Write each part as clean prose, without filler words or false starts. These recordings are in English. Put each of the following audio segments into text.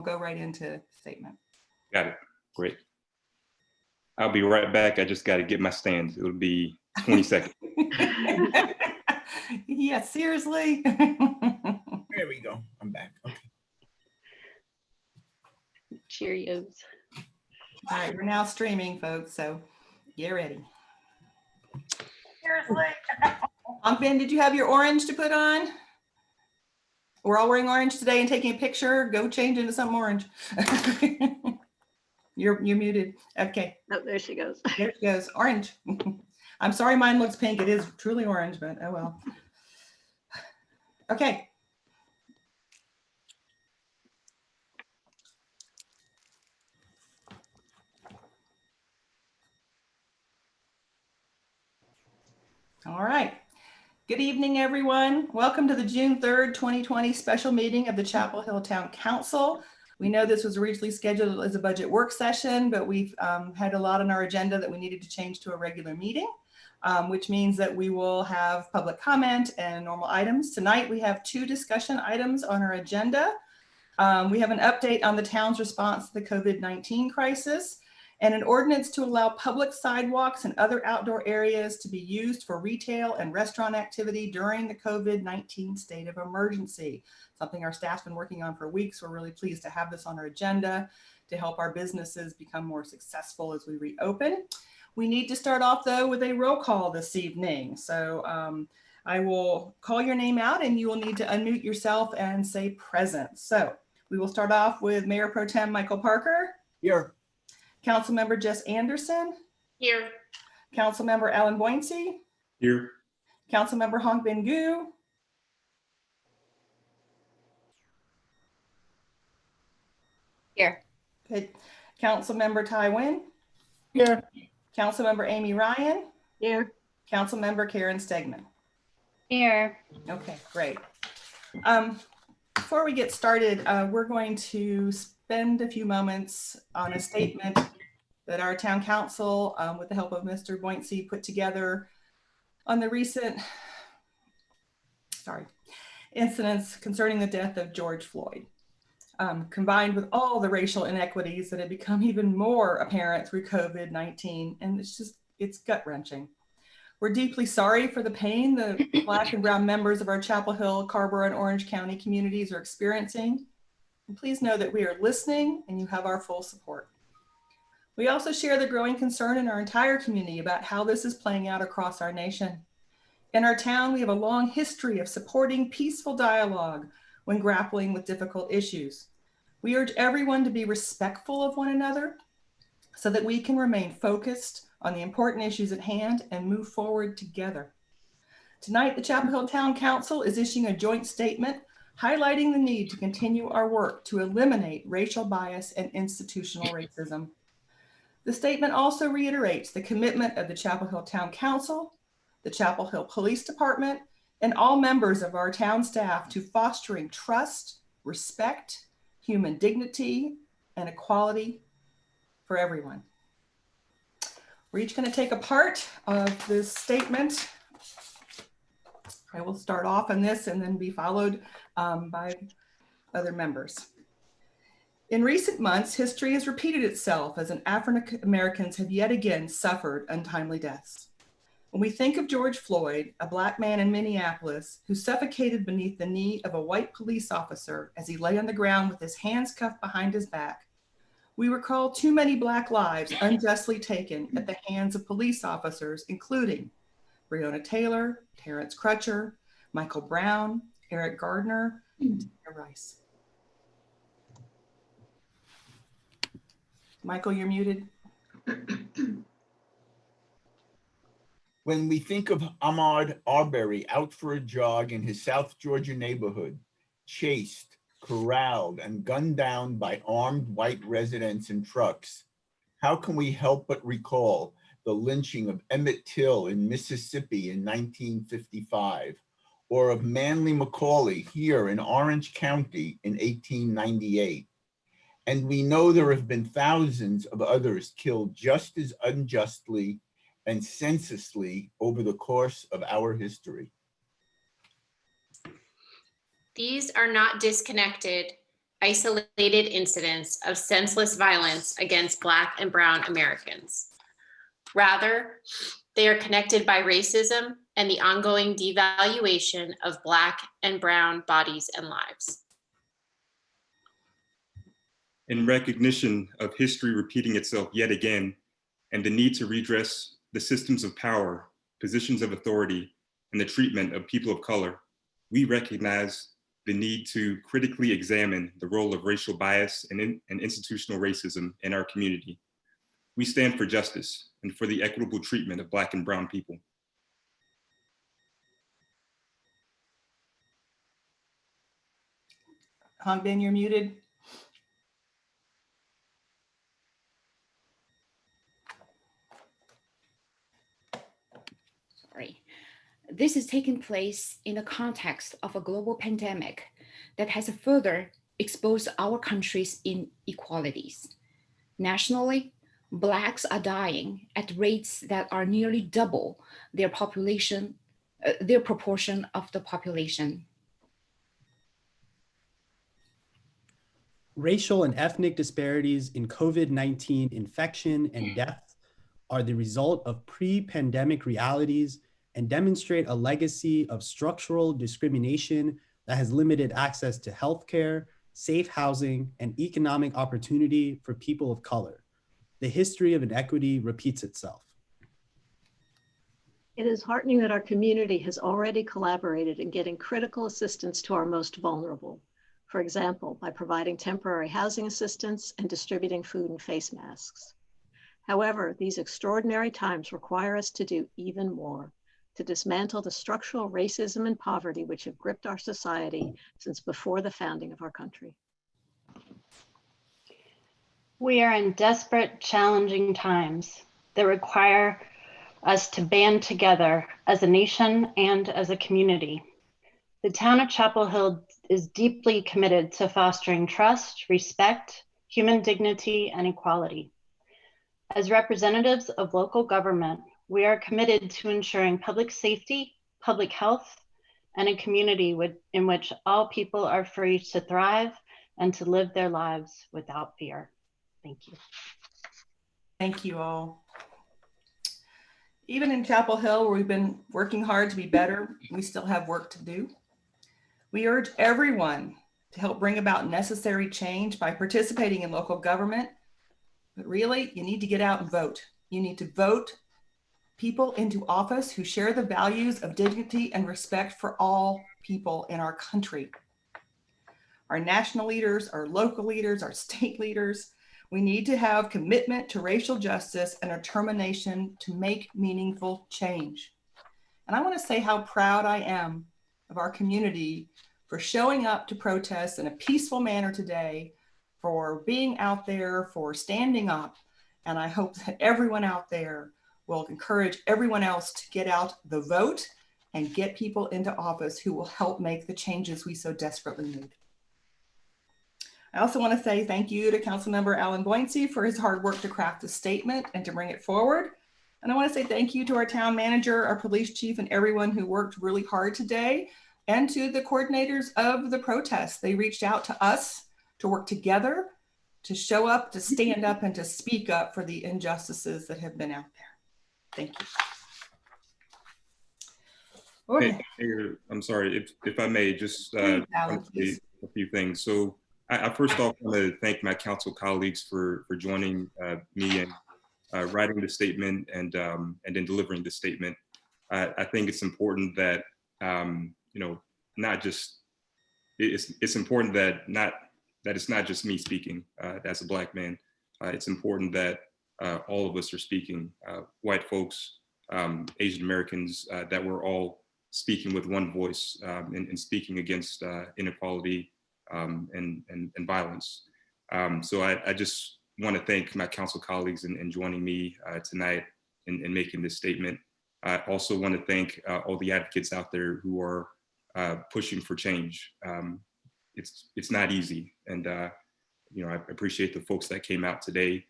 go right into statement. Got it. Great. I'll be right back. I just got to get my stands. It'll be 20 seconds. Yeah, seriously. There we go. I'm back. Okay. Cheerios. All right, we're now streaming, folks, so get ready. Seriously. Ben, did you have your orange to put on? We're all wearing orange today and taking a picture. Go change into something orange. You're muted. Okay. Oh, there she goes. There she goes. Orange. I'm sorry mine looks pink. It is truly orange, but oh well. Okay. All right. Good evening, everyone. Welcome to the June 3rd, 2020 special meeting of the Chapel Hill Town Council. We know this was originally scheduled as a budget work session, but we've had a lot on our agenda that we needed to change to a regular meeting, which means that we will have public comment and normal items. Tonight, we have 2 discussion items on our agenda. We have an update on the town's response to the COVID-19 crisis and an ordinance to allow public sidewalks and other outdoor areas to be used for retail and restaurant activity during the COVID-19 state of emergency. Something our staff's been working on for weeks. We're really pleased to have this on our agenda to help our businesses become more successful as we reopen. We need to start off though with a roll call this evening. So I will call your name out and you will need to unmute yourself and say present. So we will start off with Mayor Pro Tem Michael Parker. Here. Councilmember Jess Anderson. Here. Councilmember Alan Boyncey. Here. Councilmember Hong Bin Gu. Here. Okay. Councilmember Tai Nguyen. Here. Councilmember Amy Ryan. Here. Councilmember Karen Stegman. Here. Okay, great. Before we get started, we're going to spend a few moments on a statement that our town council, with the help of Mr. Boyncey, put together on the recent, incidents concerning the death of George Floyd, combined with all the racial inequities that have become even more apparent through COVID-19. And it's gut-wrenching. We're deeply sorry for the pain the Black and Brown members of our Chapel Hill, Carrboro, and Orange County communities are experiencing. And please know that we are listening and you have our full support. We also share the growing concern in our entire community about how this is playing out across our nation. In our town, we have a long history of supporting peaceful dialogue when grappling with difficult issues. We urge everyone to be respectful of one another so that we can remain focused on the important issues at hand and move forward together. Tonight, the Chapel Hill Town Council is issuing a joint statement highlighting the need to continue our work to eliminate racial bias and institutional racism. The statement also reiterates the commitment of the Chapel Hill Town Council, the Chapel Hill Police Department, and all members of our town staff to fostering trust, respect, human dignity, and equality for everyone. We're each going to take a part of this statement. I will start off on this and then be followed by other members. In recent months, history has repeated itself as African Americans have yet again suffered untimely deaths. When we think of George Floyd, a Black man in Minneapolis who suffocated beneath the knee of a white police officer as he lay on the ground with his hands cuffed behind his back, we recall too many Black lives unjustly taken at the hands of police officers, including Breonna Taylor, Terrence Crutcher, Michael Brown, Eric Gardner, and Tina Rice. Michael, you're muted. When we think of Ahmaud Arbery out for a jog in his South Georgia neighborhood, chased, corralled, and gunned down by armed white residents and trucks, how can we help but recall the lynching of Emmett Till in Mississippi in 1955, or of Manly McCauley here in Orange County in 1898? And we know there have been thousands of others killed just as unjustly and senselessly over the course of our history. These are not disconnected isolated incidents of senseless violence against Black and Brown Americans. Rather, they are connected by racism and the ongoing devaluation of Black and Brown bodies and lives. In recognition of history repeating itself yet again, and the need to redress the systems of power, positions of authority, and the treatment of people of color, we recognize the need to critically examine the role of racial bias and institutional racism in our community. We stand for justice and for the equitable treatment of Black and Brown people. Hangbin, you're muted. Sorry. This is taking place in the context of a global pandemic that has further exposed our country's inequalities. Nationally, Blacks are dying at rates that are nearly double their proportion of the population. Racial and ethnic disparities in COVID-19 infection and death are the result of pre-pandemic realities and demonstrate a legacy of structural discrimination that has limited access to healthcare, safe housing, and economic opportunity for people of color. The history of inequity repeats itself. It is heartening that our community has already collaborated in getting critical assistance to our most vulnerable. For example, by providing temporary housing assistance and distributing food and face masks. However, these extraordinary times require us to do even more to dismantle the structural racism and poverty which have gripped our society since before the founding of our country. We are in desperate, challenging times that require us to band together as a nation and as a community. The town of Chapel Hill is deeply committed to fostering trust, respect, human dignity, and equality. As representatives of local government, we are committed to ensuring public safety, public health, and a community in which all people are free to thrive and to live their lives without fear. Thank you. Thank you all. Even in Chapel Hill, where we've been working hard to be better, we still have work to do. We urge everyone to help bring about necessary change by participating in local government. But really, you need to get out and vote. You need to vote people into office who share the values of dignity and respect for all people in our country. Our national leaders, our local leaders, our state leaders, we need to have commitment to racial justice and a determination to make meaningful change. And I want to say how proud I am of our community for showing up to protest in a peaceful manner today, for being out there, for standing up. And I hope that everyone out there will encourage everyone else to get out the vote and get people into office who will help make the changes we so desperately need. I also want to say thank you to Councilmember Alan Boyncey for his hard work to craft the statement and to bring it forward. And I want to say thank you to our town manager, our police chief, and everyone who worked really hard today, and to the coordinators of the protests. They reached out to us to work together, to show up, to stand up, and to speak up for the injustices that have been out there. Thank you. Okay. Hey, I'm sorry, if I may, just Alan, a few things. So I first off want to thank my council colleagues for joining me and writing the statement and then delivering the statement. I think it's important that not just it's important that it's not just me speaking as a Black man. It's important that all of us are speaking, white folks, Asian Americans, that we're all speaking with one voice and speaking against inequality and violence. So I just want to thank my council colleagues in joining me tonight in making this statement. I also want to thank all the advocates out there who are pushing for change. It's not easy, and I appreciate the folks that came out today.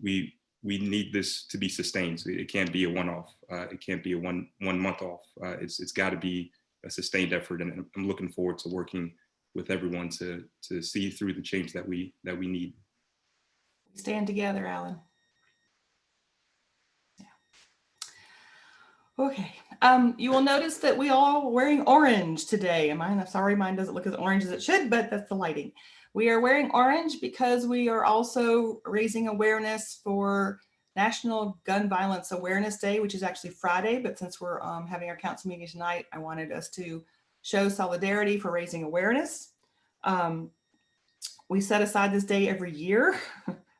We need this to be sustained. So it can't be a one-off. It can't be a one month off. It's got to be a sustained effort, and I'm looking forward to working with everyone to see through the change that we need. Stand together, Alan. Okay, you will notice that we all are wearing orange today. I'm sorry, mine doesn't look as orange as it should, but that's the lighting. We are wearing orange because we are also raising awareness for National Gun Violence Awareness Day, which is actually Friday, but since we're having our council meeting tonight, I wanted us to show solidarity for raising awareness. We set aside this day every year.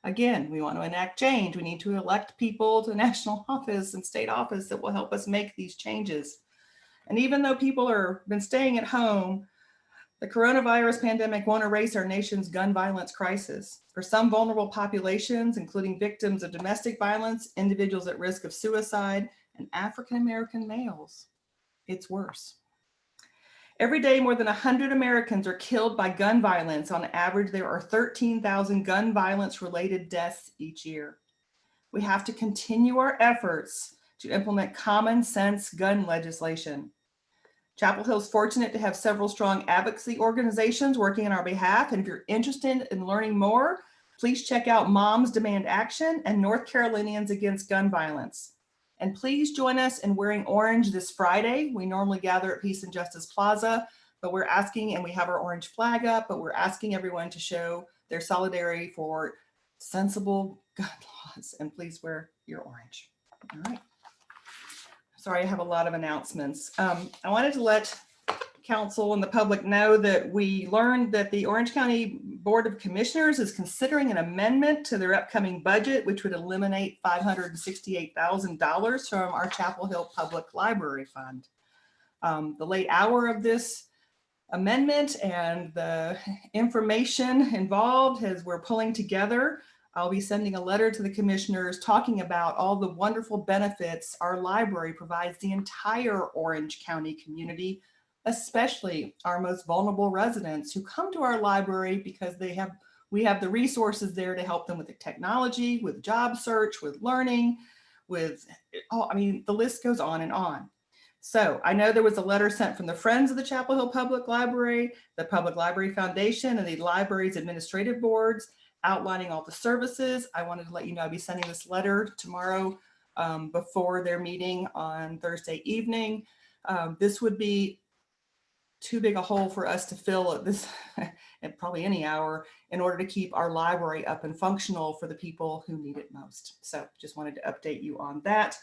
Again, we want to enact change. We need to elect people to national office and state office that will help us make these changes. And even though people have been staying at home, the coronavirus pandemic won't erase our nation's gun violence crisis. For some vulnerable populations, including victims of domestic violence, individuals at risk of suicide, and African-American males, it's worse. Every day, more than 100 Americans are killed by gun violence. On average, there are 13,000 gun violence-related deaths each year. We have to continue our efforts to implement common sense gun legislation. Chapel Hill is fortunate to have several strong advocacy organizations working on our behalf. And if you're interested in learning more, please check out Moms Demand Action and North Carolinians Against Gun Violence. And please join us in wearing orange this Friday. We normally gather at Peace and Justice Plaza, but we're asking, and we have our orange flag up, but we're asking everyone to show their solidarity for sensible gun laws. And please wear your orange. All right. Sorry, I have a lot of announcements. I wanted to let council and the public know that we learned that the Orange County Board of Commissioners is considering an amendment to their upcoming budget, which would eliminate $568,000 from our Chapel Hill Public Library Fund. The late hour of this amendment and the information involved as we're pulling together, I'll be sending a letter to the commissioners talking about all the wonderful benefits our library provides the entire Orange County community, especially our most vulnerable residents who come to our library because we have the resources there to help them with the technology, with job search, with learning, with, the list goes on and on. So I know there was a letter sent from the Friends of the Chapel Hill Public Library, the Public Library Foundation, and the library's administrative boards outlining all the services. I wanted to let you know I'll be sending this letter tomorrow before their meeting on Thursday evening. This would be too big a hole for us to fill at this at probably any hour in order to keep our library up and functional for the people who need it most. So just wanted to update you on that.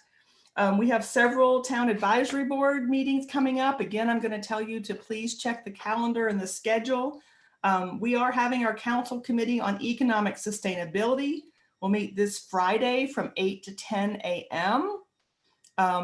We have several town advisory board meetings coming up. Again, I'm going to tell you to please check the calendar and the schedule. We are having our council committee on economic sustainability. We'll meet this Friday from 8 to 10 a.m.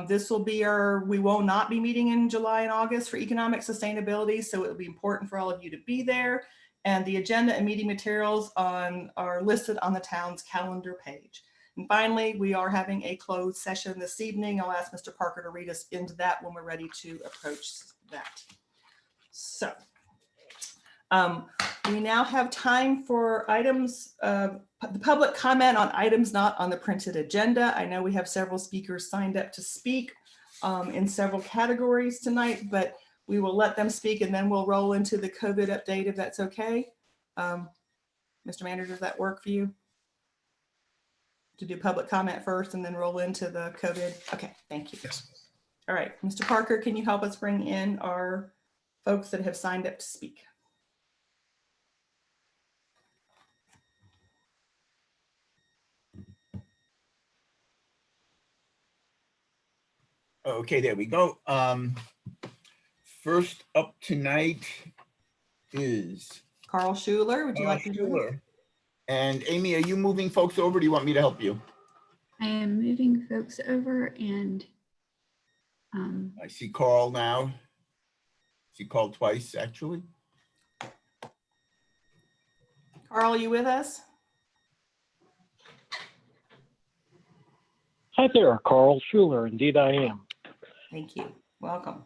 This will be we will not be meeting in July and August for economic sustainability, so it will be important for all of you to be there. And the agenda and meeting materials are listed on the town's calendar page. And finally, we are having a closed session this evening. I'll ask Mr. Parker to read us into that when we're ready to approach that. So we now have time for items, the public comment on items not on the printed agenda. I know we have several speakers signed up to speak in several categories tonight, but we will let them speak and then we'll roll into the COVID update if that's okay. Mr. Manager, does that work for you? To do public comment first and then roll into the COVID? Okay, thank you. Yes. All right, Mr. Parker, can you help us bring in our folks that have signed up to speak? Okay, there we go. First up tonight is Carl Schuler, would you like to do it? And Amy, are you moving folks over? Do you want me to help you? I am moving folks over and I see Carl now. See Carl twice, actually. Carl, are you with us? Hi there, Carl Schuler. Indeed, I am. Thank you. Welcome.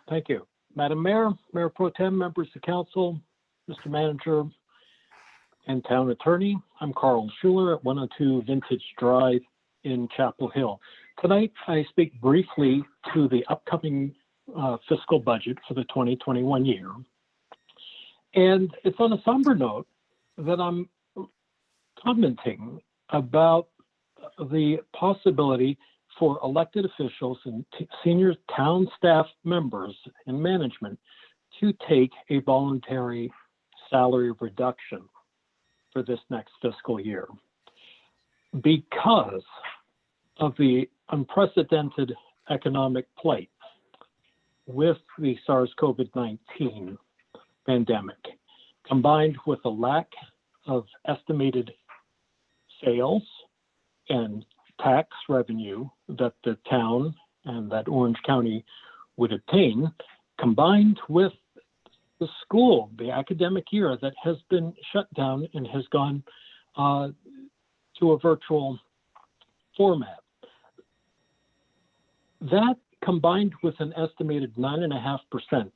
Thank you. Madam Mayor, Mayor Pro Tem, members of council, Mr. Manager, and Town Attorney, I'm Carl Schuler at 102 Vintage Drive in Chapel Hill. Tonight, I speak briefly to the upcoming fiscal budget for the 2021 year. And it's on a somber note that I'm commenting about the possibility for elected officials and senior town staff members and management to take a voluntary salary reduction for this next fiscal year because of the unprecedented economic plight with the SARS-CoV-19 pandemic, combined with a lack of estimated sales and tax revenue that the town and that Orange County would obtain, combined with the school, the academic year that has been shut down and has gone to a virtual format. That combined with an estimated 9.5%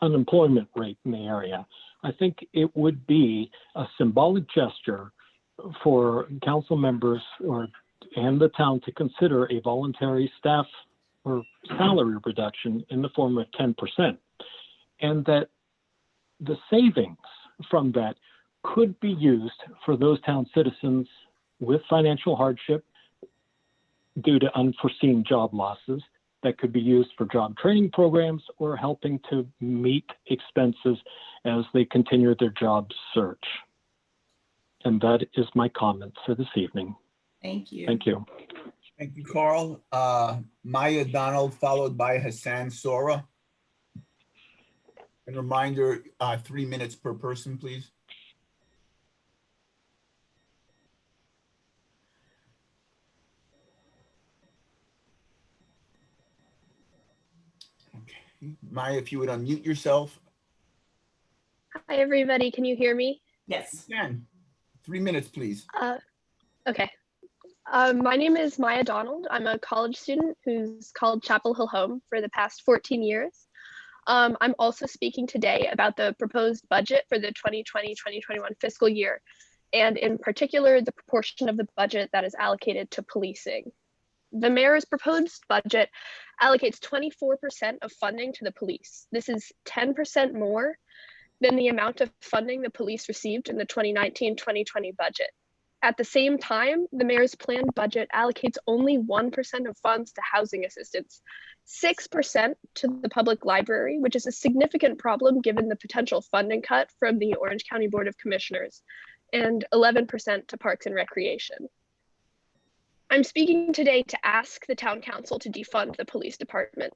unemployment rate in the area, I think it would be a symbolic gesture for council members and the town to consider a voluntary staff or salary reduction in the form of 10%. And that the savings from that could be used for those town citizens with financial hardship due to unforeseen job losses that could be used for job training programs or helping to meet expenses as they continue their job search. And that is my comments for this evening. Thank you. Thank you. Thank you, Carl. Maya Donald, followed by Hassan Sora. And reminder, 3 minutes per person, please. Okay. Maya, if you would unmute yourself. Hi, everybody. Can you hear me? Yes. You can. 3 minutes, please. Okay. My name is Maya Donald. I'm a college student who's called Chapel Hill home for the past 14 years. I'm also speaking today about the proposed budget for the 2020-2021 fiscal year, and in particular, the proportion of the budget that is allocated to policing. The mayor's proposed budget allocates 24% of funding to the police. This is 10% more than the amount of funding the police received in the 2019-2020 budget. At the same time, the mayor's planned budget allocates only 1% of funds to housing assistance, 6% to the public library, which is a significant problem given the potential funding cut from the Orange County Board of Commissioners, and 11% to parks and recreation. I'm speaking today to ask the town council to defund the police department.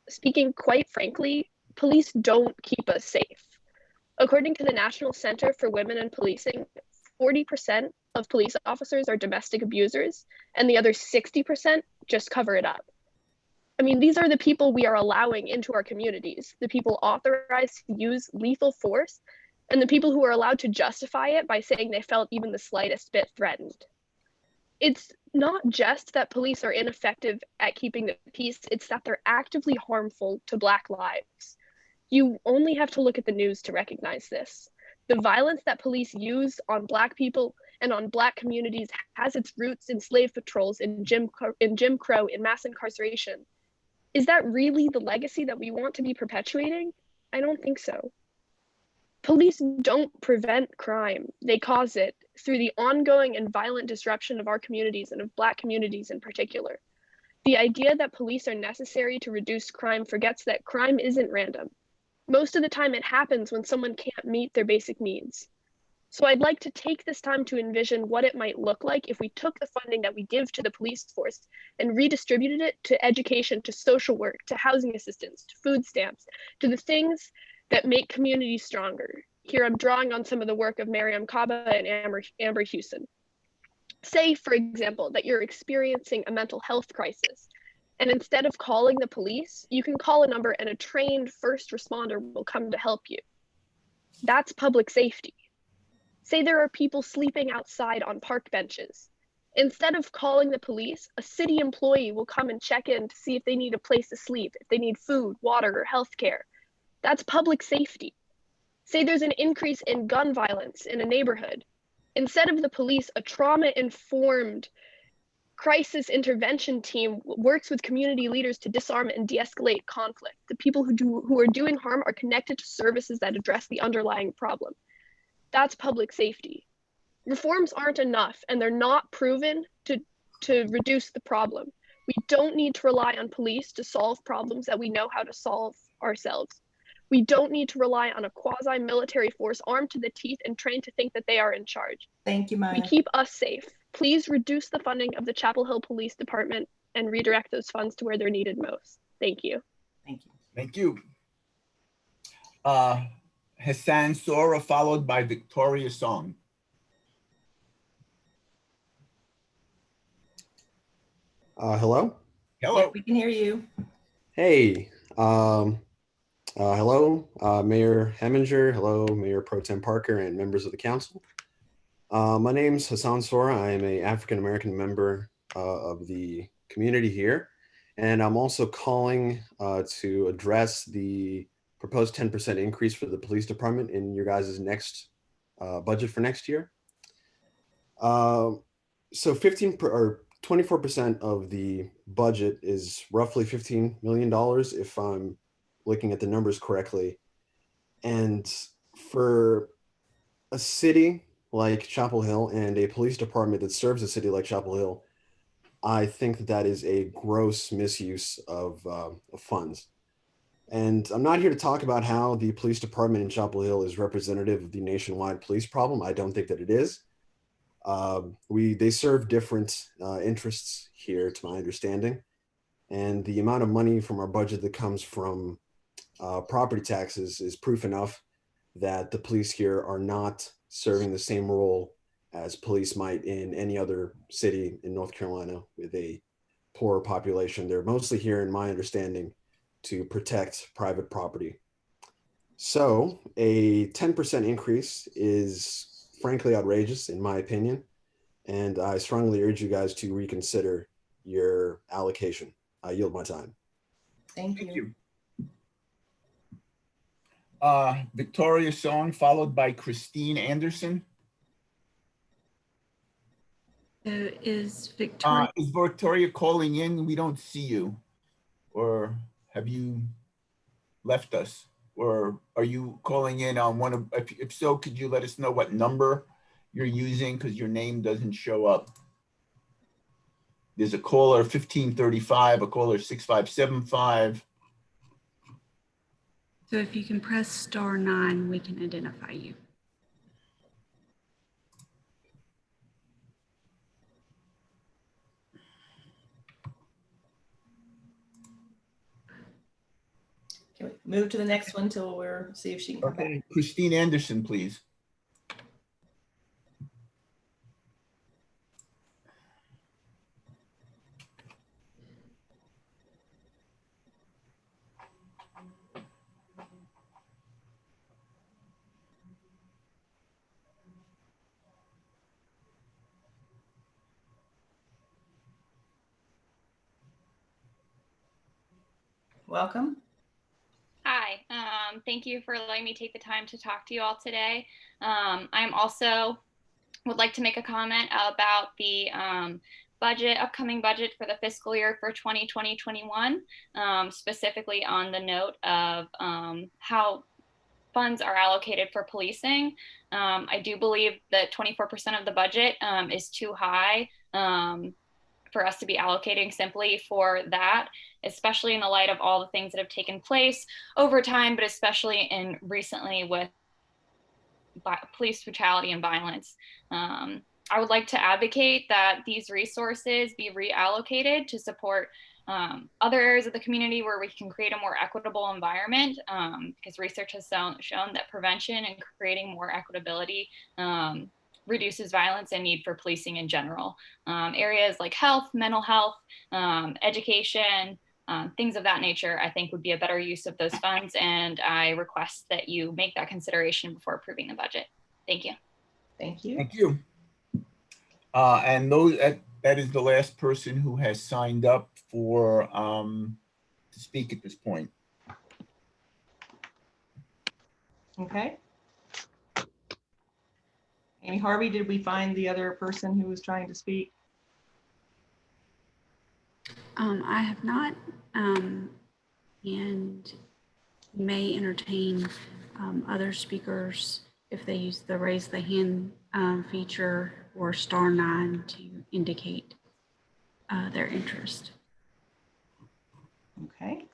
Speaking quite frankly, police don't keep us safe. According to the National Center for Women in Policing, 40% of police officers are domestic abusers, and the other 60% just cover it up. I mean, these are the people we are allowing into our communities, the people authorized to use lethal force, and the people who are allowed to justify it by saying they felt even the slightest bit threatened. It's not just that police are ineffective at keeping the peace, it's that they're actively harmful to Black lives. You only have to look at the news to recognize this. The violence that police use on Black people and on Black communities has its roots in slave patrols, in Jim Crow, in mass incarceration. Is that really the legacy that we want to be perpetuating? I don't think so. Police don't prevent crime, they cause it through the ongoing and violent disruption of our communities and of Black communities in particular. The idea that police are necessary to reduce crime forgets that crime isn't random. Most of the time it happens when someone can't meet their basic needs. So I'd like to take this time to envision what it might look like if we took the funding that we give to the police force and redistributed it to education, to social work, to housing assistance, to food stamps, to the things that make communities stronger. Here I'm drawing on some of the work of Miriam Kaba and Amber Houston. Say, for example, that you're experiencing a mental health crisis, and instead of calling the police, you can call a number and a trained first responder will come to help you. That's public safety. Say there are people sleeping outside on park benches. Instead of calling the police, a city employee will come and check in to see if they need a place to sleep, if they need food, water, or healthcare. That's public safety. Say there's an increase in gun violence in a neighborhood. Instead of the police, a trauma-informed crisis intervention team works with community leaders to disarm and de-escalate conflict. The people who are doing harm are connected to services that address the underlying problem. That's public safety. Reforms aren't enough, and they're not proven to reduce the problem. We don't need to rely on police to solve problems that we know how to solve ourselves. We don't need to rely on a quasi-military force armed to the teeth and trained to think that they are in charge. Thank you, Maya. We keep us safe. Please reduce the funding of the Chapel Hill Police Department and redirect those funds to where they're needed most. Thank you. Thank you. Thank you. Hassan Sora, followed by Victoria Song. Hello? Hello. Yeah, we can hear you. Hey, hello, Mayor Heminger. Hello, Mayor Pro Tem Parker and members of the council. My name's Hassan Sora. I am an African-American member of the community here. And I'm also calling to address the proposed 10% increase for the police department in your guys' next budget for next year. So 24% of the budget is roughly $15 million, if I'm looking at the numbers correctly. And for a city like Chapel Hill and a police department that serves a city like Chapel Hill, I think that is a gross misuse of funds. And I'm not here to talk about how the police department in Chapel Hill is representative of the nationwide police problem. I don't think that it is. They serve different interests here, to my understanding, and the amount of money from our budget that comes from property taxes is proof enough that the police here are not serving the same role as police might in any other city in North Carolina with a poorer population. They're mostly here, in my understanding, to protect private property. So a 10% increase is frankly outrageous, in my opinion, and I strongly urge you guys to reconsider your allocation. I yield my time. Thank you. Victoria Song, followed by Christine Anderson. Is Victoria calling in? We don't see you. Or have you left us? Or are you calling in on one of, if so, could you let us know what number you're using, because your name doesn't show up? There's a caller 1535, a caller 6575. So if you can press *9, we can identify you. Can we move to the next one till we're see if she can come back? Christine Anderson, please. Welcome. Hi, thank you for letting me take the time to talk to you all today. I'm also would like to make a comment about the upcoming budget for the fiscal year for 2020-21, specifically on the note of how funds are allocated for policing. I do believe that 24% of the budget is too high for us to be allocating simply for that, especially in the light of all the things that have taken place over time, but especially in recently with police brutality and violence. I would like to advocate that these resources be reallocated to support other areas of the community where we can create a more equitable environment, because research has shown that prevention and creating more equitability reduces violence and need for policing in general. Areas like health, mental health, education, things of that nature, I think would be a better use of those funds. And I request that you make that consideration before approving the budget. Thank you. Thank you. Thank you. And that is the last person who has signed up for to speak at this point. Okay. Amy Harvey, did we find the other person who was trying to speak? I have not, and may entertain other speakers if they use the raise the hand feature or *9 to indicate their interest. Okay.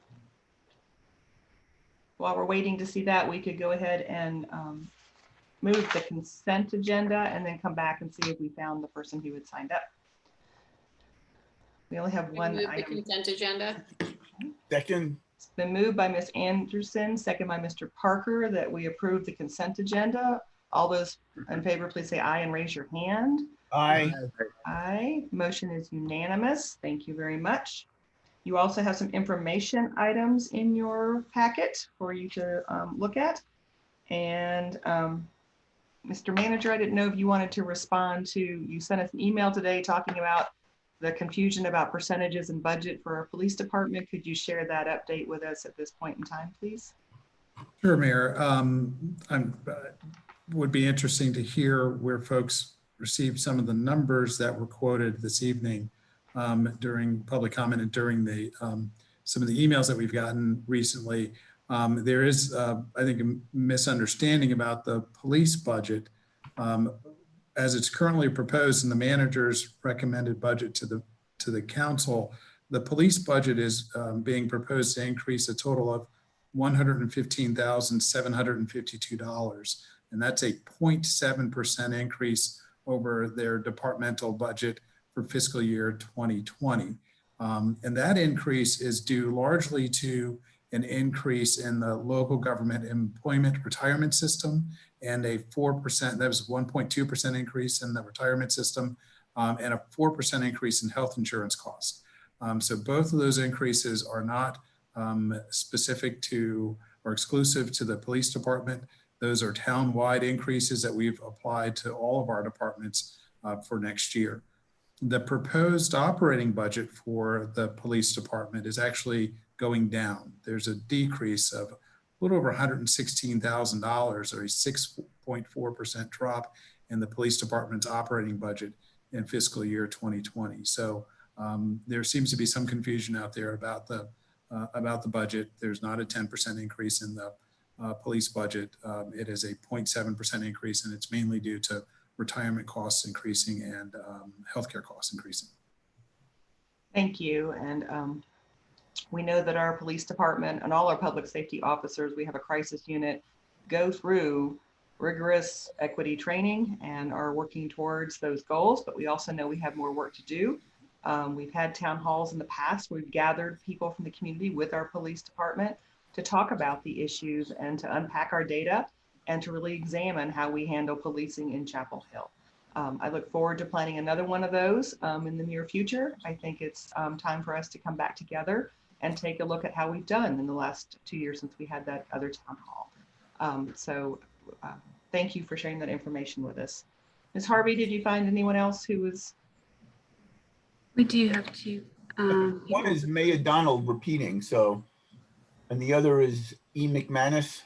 While we're waiting to see that, we could go ahead and move the consent agenda and then come back and see if we found the person who had signed up. We only have one Move the item. consent agenda. Second, It's been moved by Ms. Anderson, second by Mr. Parker, that we approve the consent agenda. All those in favor, please say aye and raise your hand. aye. Aye. Motion is unanimous. Thank you very much. You also have some information items in your packet for you to look at. And Mr. Manager, I didn't know if you wanted to respond to, you sent us an email today talking about the confusion about percentages and budget for our police department. Could you share that update with us at this point in time, please? Sure, Mayor. Would be interesting to hear where folks received some of the numbers that were quoted this evening during public comment and during the some of the emails that we've gotten recently. There is, I think, a misunderstanding about the police budget as it's currently proposed in the manager's recommended budget to the council. The police budget is being proposed to increase a total of $115,752, and that's a 0.7% increase over their departmental budget for fiscal year 2020. And that increase is due largely to an increase in the local government employment retirement system and a 4%, that was 1.2% increase in the retirement system and a 4% increase in health insurance costs. So both of those increases are not specific to or exclusive to the police department. Those are town-wide increases that we've applied to all of our departments for next year. The proposed operating budget for the police department is actually going down. There's a decrease of a little over $116,000, or a 6.4% drop in the police department's operating budget in fiscal year 2020. So there seems to be some confusion out there about the budget. There's not a 10% increase in the police budget. It is a 0.7% increase, and it's mainly due to retirement costs increasing and healthcare costs increasing. Thank you. And we know that our police department and all our public safety officers, we have a crisis unit, go through rigorous equity training and are working towards those goals, but we also know we have more work to do. We've had town halls in the past where we've gathered people from the community with our police department to talk about the issues and to unpack our data and to really examine how we handle policing in Chapel Hill. I look forward to planning another one of those in the near future. I think it's time for us to come back together and take a look at how we've done in the last 2 years since we had that other town hall. Thank you for sharing that information with us. Ms. Harvey, did you find anyone else who was? We do have two. One is Mayor Donald repeating, so, and the other is E. McManus.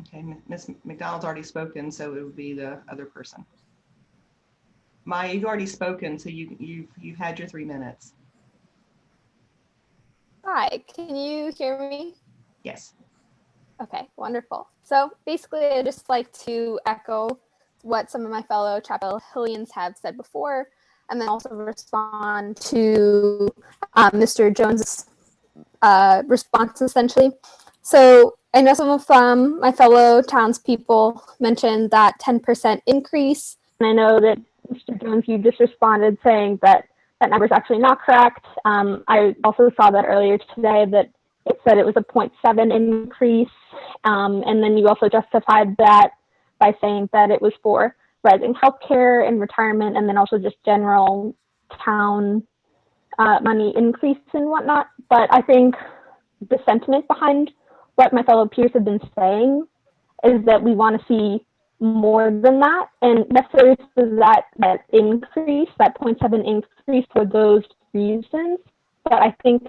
Okay, Ms. McDonald's already spoken, so it would be the other person. Maya, you've already spoken, so you've had your 3 minutes. Hi, can you hear me? Yes. Okay, wonderful. So basically, I'd just like to echo what some of my fellow Chapel Hillians have said before, and then also respond to Mr. Jones' response, essentially. So I know some of my fellow townspeople mentioned that 10% increase, and I know that Mr. Jones, you just responded saying that that number is actually not correct. I also saw that earlier today that it said it was a 0.7 increase, and then you also justified that by saying that it was for rising healthcare and retirement, and then also just general town money increase and whatnot. But I think the sentiment behind what my fellow peers have been saying is that we want to see more than that, and necessarily that increase, that 0.7 increase for those reasons. But I think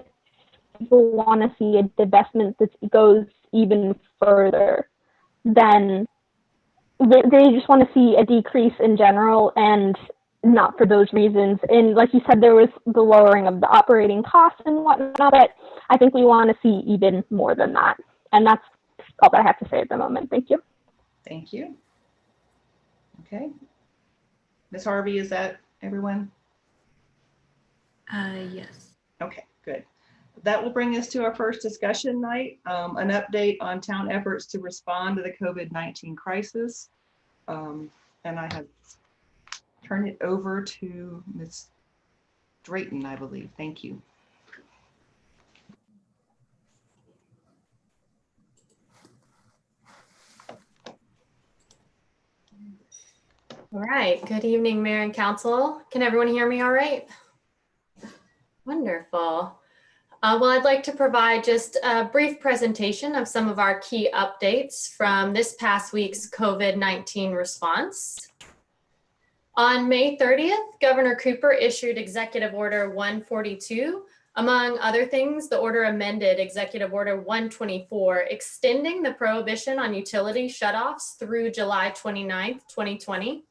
people want to see a divestment that goes even further than they just want to see a decrease in general, and not for those reasons. And like you said, there was the lowering of the operating costs and whatnot, but I think we want to see even more than that. And that's all that I have to say at the moment. Thank you. Thank you. Okay. Ms. Harvey, is that everyone? Yes. Okay, good. That will bring us to our first discussion night, an update on town efforts to respond to the COVID-19 crisis. And I have turned it over to Ms. Drayton, I believe. Thank you. All right, good evening, Mayor and Council. Can everyone hear me all right? Wonderful. Well, I'd like to provide just a brief presentation of some of our key updates from this past week's COVID-19 response. On May 30th, Governor Cooper issued Executive Order 142. Among other things, the order amended Executive Order 124, extending the prohibition on utility shutoffs through July 29th, 2020.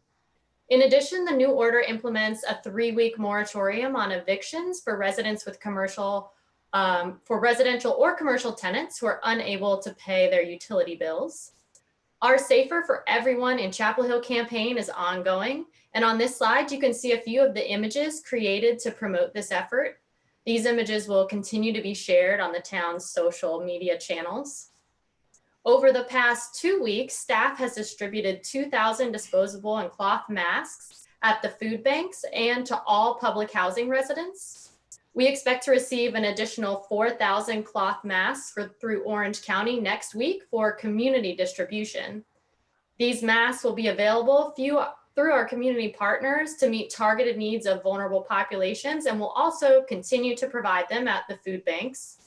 In addition, the new order implements a 3-week moratorium on evictions for residents with for residential or commercial tenants who are unable to pay their utility bills. Our Safer for Everyone in Chapel Hill campaign is ongoing. And on this slide, you can see a few of the images created to promote this effort. These images will continue to be shared on the town's social media channels. Over the past 2 weeks, staff has distributed 2,000 disposable and cloth masks at the food banks and to all public housing residents. We expect to receive an additional 4,000 cloth masks through Orange County next week for community distribution. These masks will be available through our community partners to meet targeted needs of vulnerable populations, and will also continue to provide them at the food banks.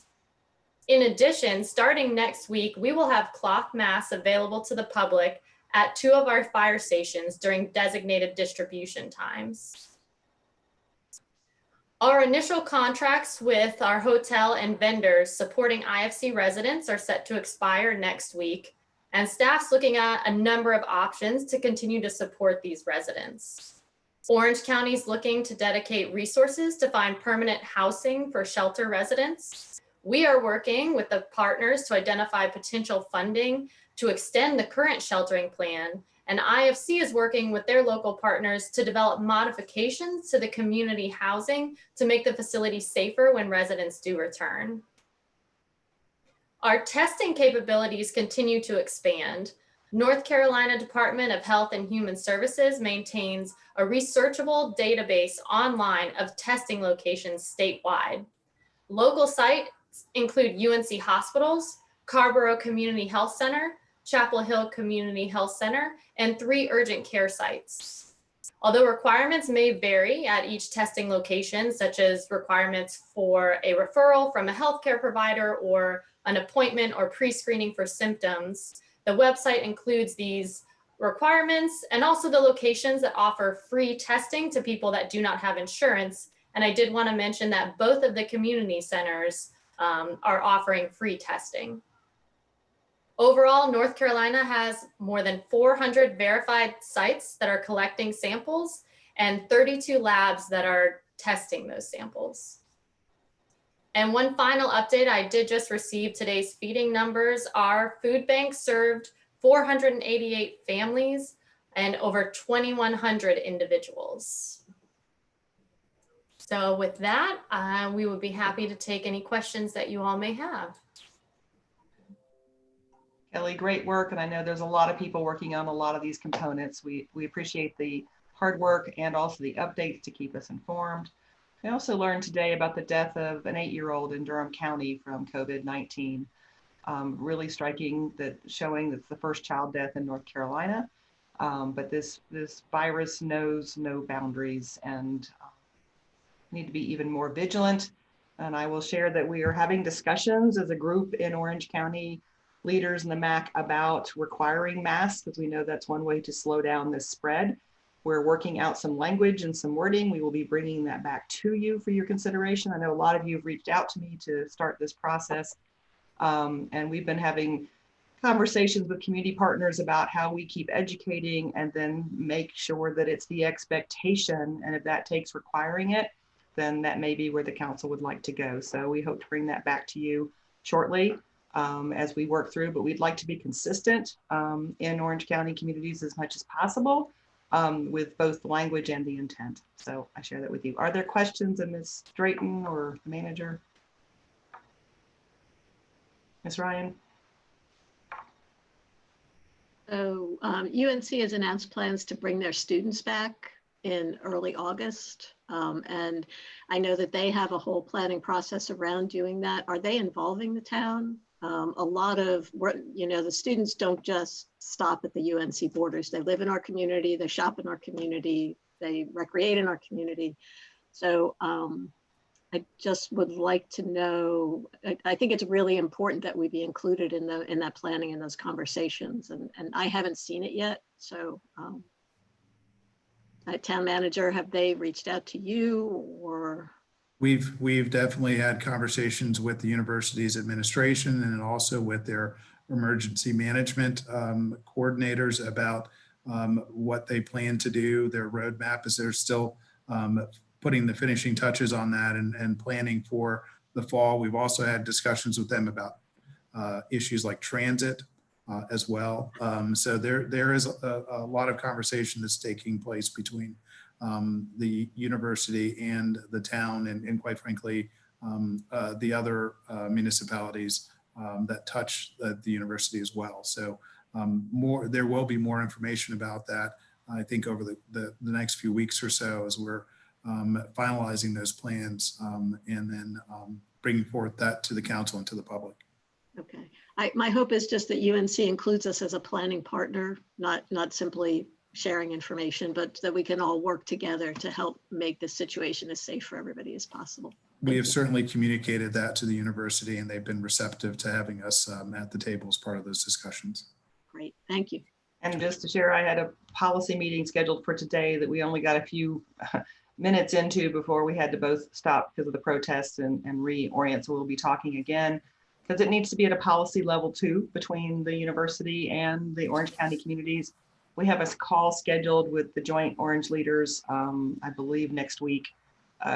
In addition, starting next week, we will have cloth masks available to the public at 2 of our fire stations during designated distribution times. Our initial contracts with our hotel and vendors supporting IFC residents are set to expire next week, and staff's looking at a number of options to continue to support these residents. Orange County is looking to dedicate resources to find permanent housing for shelter residents. We are working with the partners to identify potential funding to extend the current sheltering plan, and IFC is working with their local partners to develop modifications to the community housing to make the facility safer when residents do return. Our testing capabilities continue to expand. North Carolina Department of Health and Human Services maintains a researchable database online of testing locations statewide. Local sites include UNC Hospitals, Carborough Community Health Center, Chapel Hill Community Health Center, and 3 urgent care sites. Although requirements may vary at each testing location, such as requirements for a referral from a healthcare provider or an appointment or pre-screening for symptoms, the website includes these requirements and also the locations that offer free testing to people that do not have insurance. And I did want to mention that both of the community centers are offering free testing. Overall, North Carolina has more than 400 verified sites that are collecting samples and 32 labs that are testing those samples. And one final update, I did just receive today's feeding numbers. Our food bank served 488 families and over 2,100 individuals. So with that, we would be happy to take any questions that you all may have. Kelly, great work. And I know there's a lot of people working on a lot of these components. We appreciate the hard work and also the updates to keep us informed. We also learned today about the death of an 8-year-old in Durham County from COVID-19. Really striking, that showing that's the first child death in North Carolina. But this virus knows no boundaries, and need to be even more vigilant. And I will share that we are having discussions as a group in Orange County, leaders in the MAC, about requiring masks, because we know that's one way to slow down this spread. We're working out some language and some wording. We will be bringing that back to you for your consideration. I know a lot of you have reached out to me to start this process. And we've been having conversations with community partners about how we keep educating and then make sure that it's the expectation. And if that takes requiring it, then that may be where the council would like to go. So we hope to bring that back to you shortly as we work through, but we'd like to be consistent in Orange County communities as much as possible with both the language and the intent. So I share that with you. Are there questions of Ms. Drayton or the manager? Ms. Ryan? So UNC has announced plans to bring their students back in early August. And I know that they have a whole planning process around doing that. Are they involving the town? A lot of, the students don't just stop at the UNC borders. They live in our community, they shop in our community, they recreate in our community. So I just would like to know, I think it's really important that we be included in that planning and those conversations. And I haven't seen it yet. So town manager, have they reached out to you or? We've definitely had conversations with the university's administration and also with their emergency management coordinators about what they plan to do, their roadmap, as they're still putting the finishing touches on that and planning for the fall. We've also had discussions with them about issues like transit as well. So there is a lot of conversation that's taking place between the university and the town and quite frankly, the other municipalities that touch the university as well. So there will be more information about that, I think, over the next few weeks or so as we're finalizing those plans and then bringing forth that to the council and to the public. Okay. My hope is just that UNC includes us as a planning partner, not simply sharing information, but that we can all work together to help make this situation as safe for everybody as possible. We have certainly communicated that to the university and they've been receptive to having us at the table as part of those discussions. Great, thank you. And just to share, I had a policy meeting scheduled for today that we only got a few minutes into before we had to both stop because of the protests and reorient. So we'll be talking again because it needs to be at a policy level too between the university and the Orange County communities. We have a call scheduled with the joint Orange leaders, I believe next week,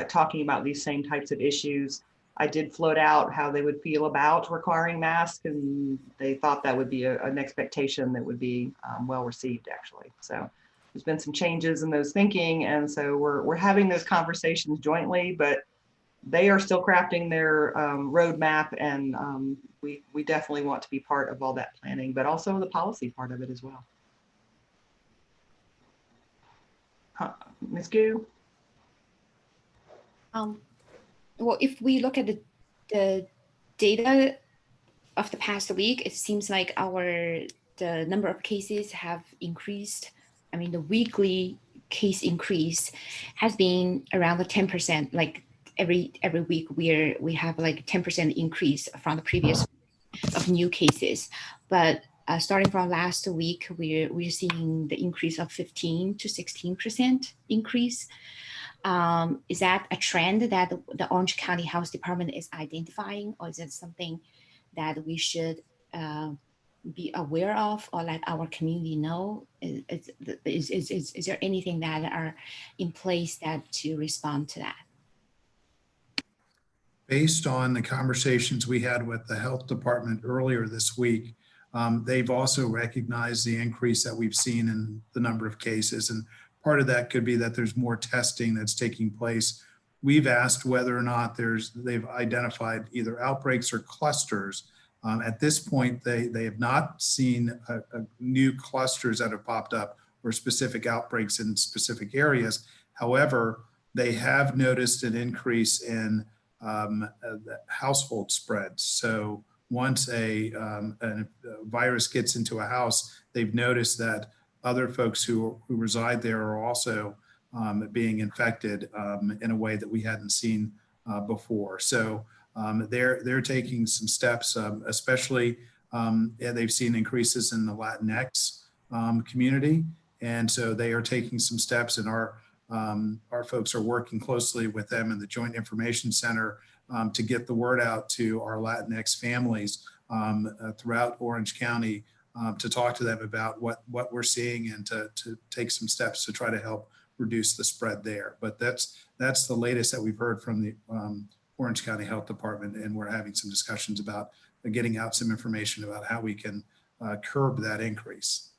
talking about these same types of issues. I did float out how they would feel about requiring masks, and they thought that would be an expectation that would be well received, actually. So there's been some changes in those thinking, and so we're having those conversations jointly, but they are still crafting their roadmap, and we definitely want to be part of all that planning, but also the policy part of it as well. Ms. Gu? Well, if we look at the data of the past week, it seems like the number of cases have increased. I mean, the weekly case increase has been around the 10%. Like every week, we have like 10% increase from the previous of new cases. But starting from last week, we're seeing the increase of 15 to 16% increase. Is that a trend that the Orange County Health Department is identifying, or is it something that we should be aware of or let our community know? Is there anything that are in place that to respond to that? Based on the conversations we had with the health department earlier this week, they've also recognized the increase that we've seen in the number of cases. And part of that could be that there's more testing that's taking place. We've asked whether or not they've identified either outbreaks or clusters. At this point, they have not seen new clusters that have popped up or specific outbreaks in specific areas. However, they have noticed an increase in household spread. So once a virus gets into a house, they've noticed that other folks who reside there are also being infected in a way that we hadn't seen before. So they're taking some steps, especially they've seen increases in the Latinx community. And so they are taking some steps, and our folks are working closely with them in the Joint Information Center to get the word out to our Latinx families throughout Orange County to talk to them about what we're seeing and to take some steps to try to help reduce the spread there. But that's the latest that we've heard from the Orange County Health Department, and we're having some discussions about getting out some information about how we can curb that increase.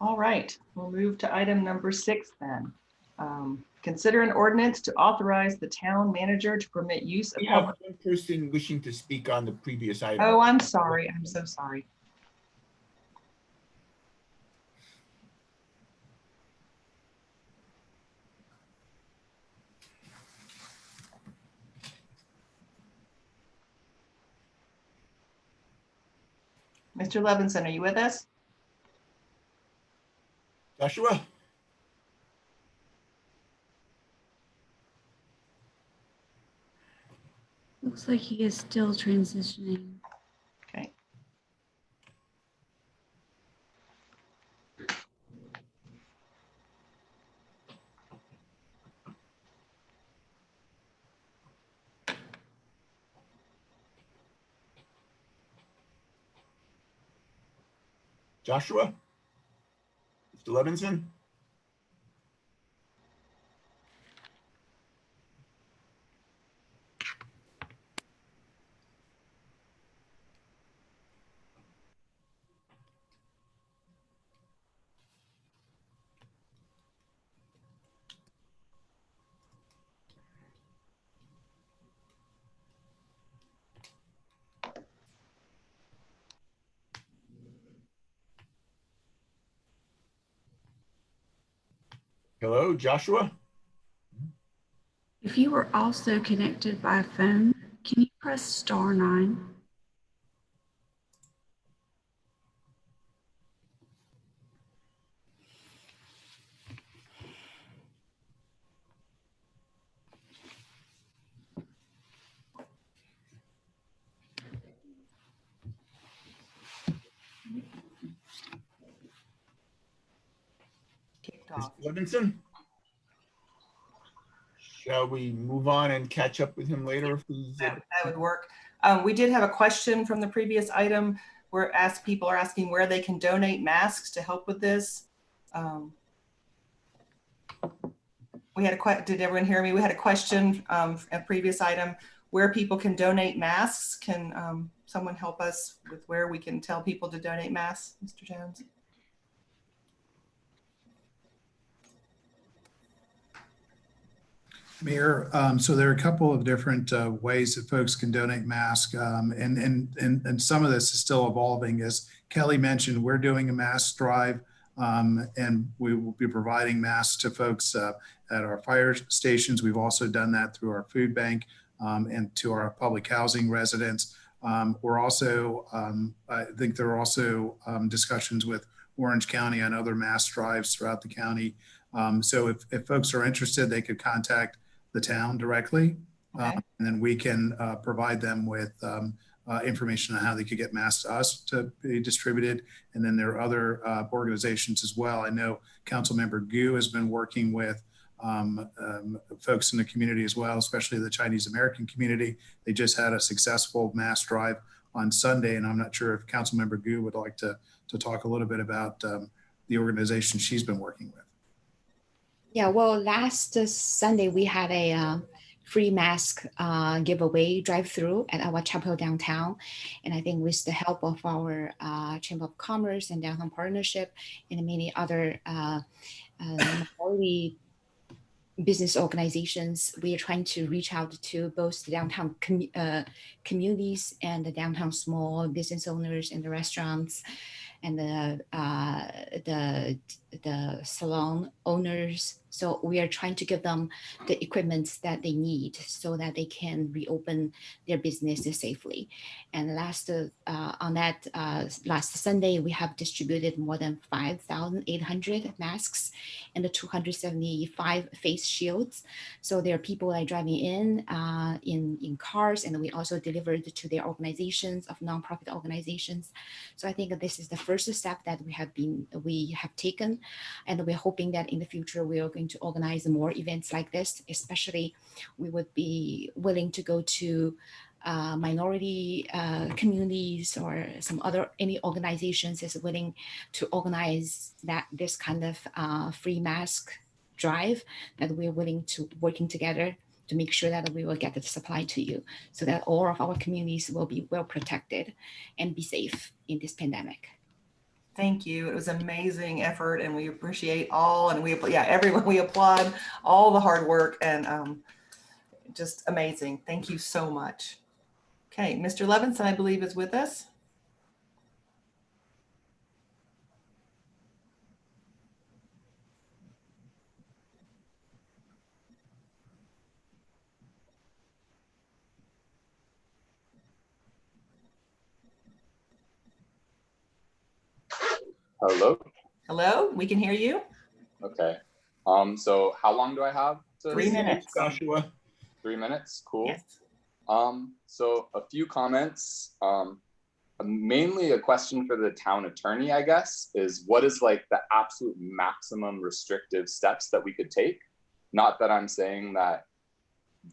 All right, we'll move to item number 6 then. Consider an ordinance to authorize the town manager to permit use of. We have one person wishing to speak on the previous item. Oh, I'm sorry. I'm so sorry. Mr. Levinson, are you with us? Joshua? Looks like he is still transitioning. Okay. Joshua? Mr. Levinson? Hello, Joshua? If you were also connected by phone, can you press *9? Mr. Levinson? Shall we move on and catch up with him later? If he's, that would work. We did have a question from the previous item where people are asking where they can donate masks to help with this. We had did everyone hear me? We had a question, a previous item, where people can donate masks. Can someone help us with where we can tell people to donate masks, Mr. Jones? Mayor, so there are a couple of different ways that folks can donate masks, and some of this is still evolving. As Kelly mentioned, we're doing a mask drive, and we will be providing masks to folks at our fire stations. We've also done that through our food bank and to our public housing residents. We're also, I think there are also discussions with Orange County on other mask drives throughout the county. So if folks are interested, they could contact the town directly, and then we can provide them with information on how they could get masks to us to be distributed. And then there are other organizations as well. I know Councilmember Gu has been working with folks in the community as well, especially the Chinese American community. They just had a successful mask drive on Sunday, and I'm not sure if Councilmember Gu would like to talk a little bit about the organization she's been working with. Yeah, well, last Sunday we had a free mask giveaway drive-through at our chapel downtown. And I think with the help of our Chamber of Commerce and Downtown Partnership and many other minority business organizations, we are trying to reach out to both the downtown communities and the downtown small business owners and the restaurants and the salon owners. So we are trying to give them the equipment that they need so that they can reopen their businesses safely. And last Sunday, we have distributed more than 5,800 masks and the 275 face shields. So there are people that are driving in cars, and we also delivered to their organizations of nonprofit organizations. So I think that this is the first first step that we have taken, and we're hoping that in the future we are going to organize more events like this. Especially, we would be willing to go to minority communities or any organizations is willing to organize this kind of free mask drive, that we're willing to working together to make sure that we will get the supply to you, so that all of our communities will be well protected and be safe in this pandemic. Thank you. It was an amazing effort, and we appreciate all, and everyone, we applaud all the hard work, and just amazing. Thank you so much. Okay, Mr. Levinson, I believe, is with us. Hello? Hello, we can hear you. Okay. So how long do I have? 3 minutes. Joshua. 3 minutes, cool. Yes. So a few comments. Mainly a question for the town attorney, I guess, is what is like the absolute maximum restrictive steps that we could take? Not that I'm saying that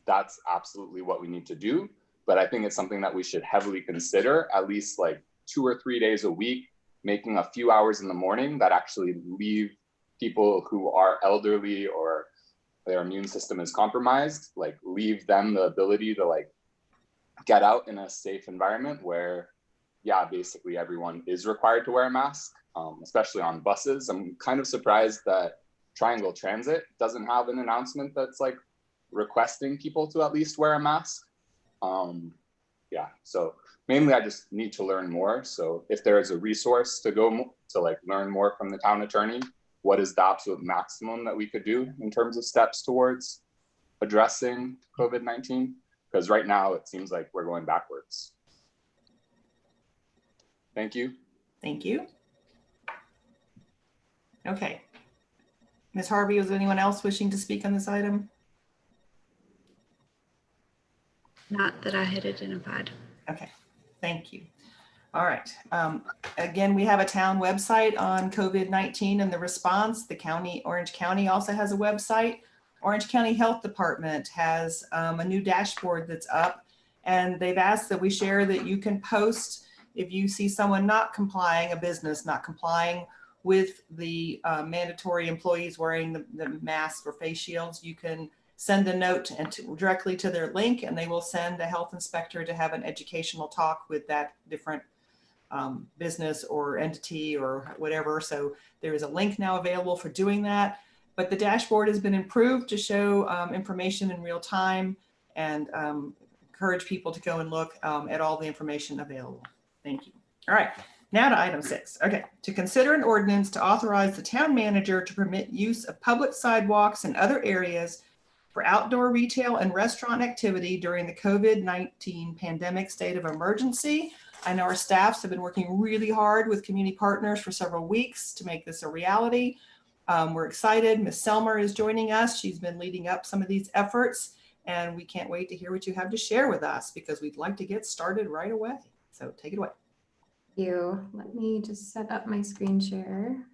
that's absolutely what we need to do, but I think it's something that we should heavily consider, at least like 2 or 3 days a week, making a few hours in the morning that actually leave people who are elderly or their immune system is compromised, like leave them the ability to like get out in a safe environment where, yeah, basically everyone is required to wear a mask, especially on buses. I'm kind of surprised that Triangle Transit doesn't have an announcement that's like requesting people to at least wear a mask. Yeah, so mainly I just need to learn more. So if there is a resource to go to like learn more from the town attorney, what is the absolute maximum that we could do in terms of steps towards addressing COVID-19? Because right now it seems like we're going backwards. Thank you. Thank you. Okay. Ms. Harvey, is anyone else wishing to speak on this item? Not that I had identified. Okay, thank you. All right. Again, we have a town website on COVID-19 and the response. Orange County also has a website. Orange County Health Department has a new dashboard that's up, and they've asked that we share that you can post if you see someone not complying, a business not complying with the mandatory employees wearing the masks or face shields. You can send a note directly to their link, and they will send a health inspector to have an educational talk with that different business or entity or whatever. So there is a link now available for doing that. But the dashboard has been improved to show information in real time, and encourage people to go and look at all the information available. Thank you. All right, now to item 6. Okay, to consider an ordinance to authorize the town manager to permit use of public sidewalks and other areas for outdoor retail and restaurant activity during the COVID-19 pandemic state of emergency. I know our staffs have been working really hard with community partners for several weeks to make this a reality. We're excited. Ms. Selmer is joining us. She's been leading up some of these efforts, and we can't wait to hear what you have to share with us, because we'd like to get started right away. So take it away. Thank you. Let me just set up my screen share.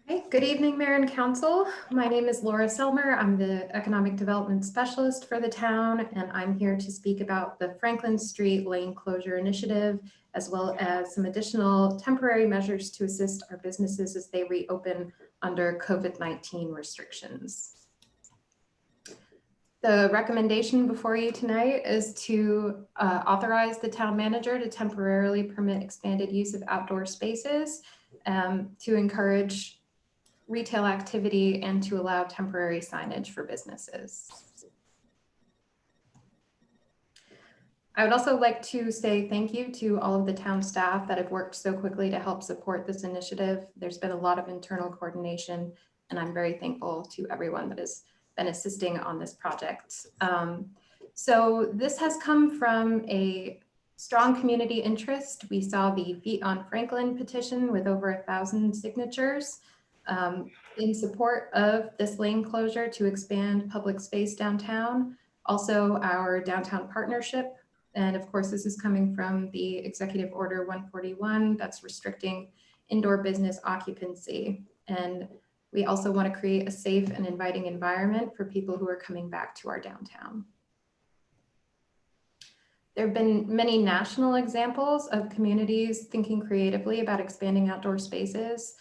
Hey, good evening, Mayor and Council. My name is Laura Selmer. I'm the Economic Development Specialist for the town, and I'm here to speak about the Franklin Street Lane Closure Initiative, as well as some additional temporary measures to assist our businesses as they reopen under COVID-19 restrictions. The recommendation before you tonight is to authorize the town manager to temporarily permit expanded use of outdoor spaces to encourage retail activity and to allow temporary signage for businesses. I would also like to say thank you to all of the town staff that have worked so quickly to help support this initiative. There's been a lot of internal coordination, and I'm very thankful to everyone that has been assisting on this project. So this has come from a strong community interest. We saw the Feet on Franklin petition with over 1,000 signatures. in support of this lane closure to expand public space downtown, also our downtown partnership. And of course, this is coming from the Executive Order 141 that's restricting indoor business occupancy. And we also want to create a safe and inviting environment for people who are coming back to our downtown. There have been many national examples of communities thinking creatively about expanding outdoor spaces,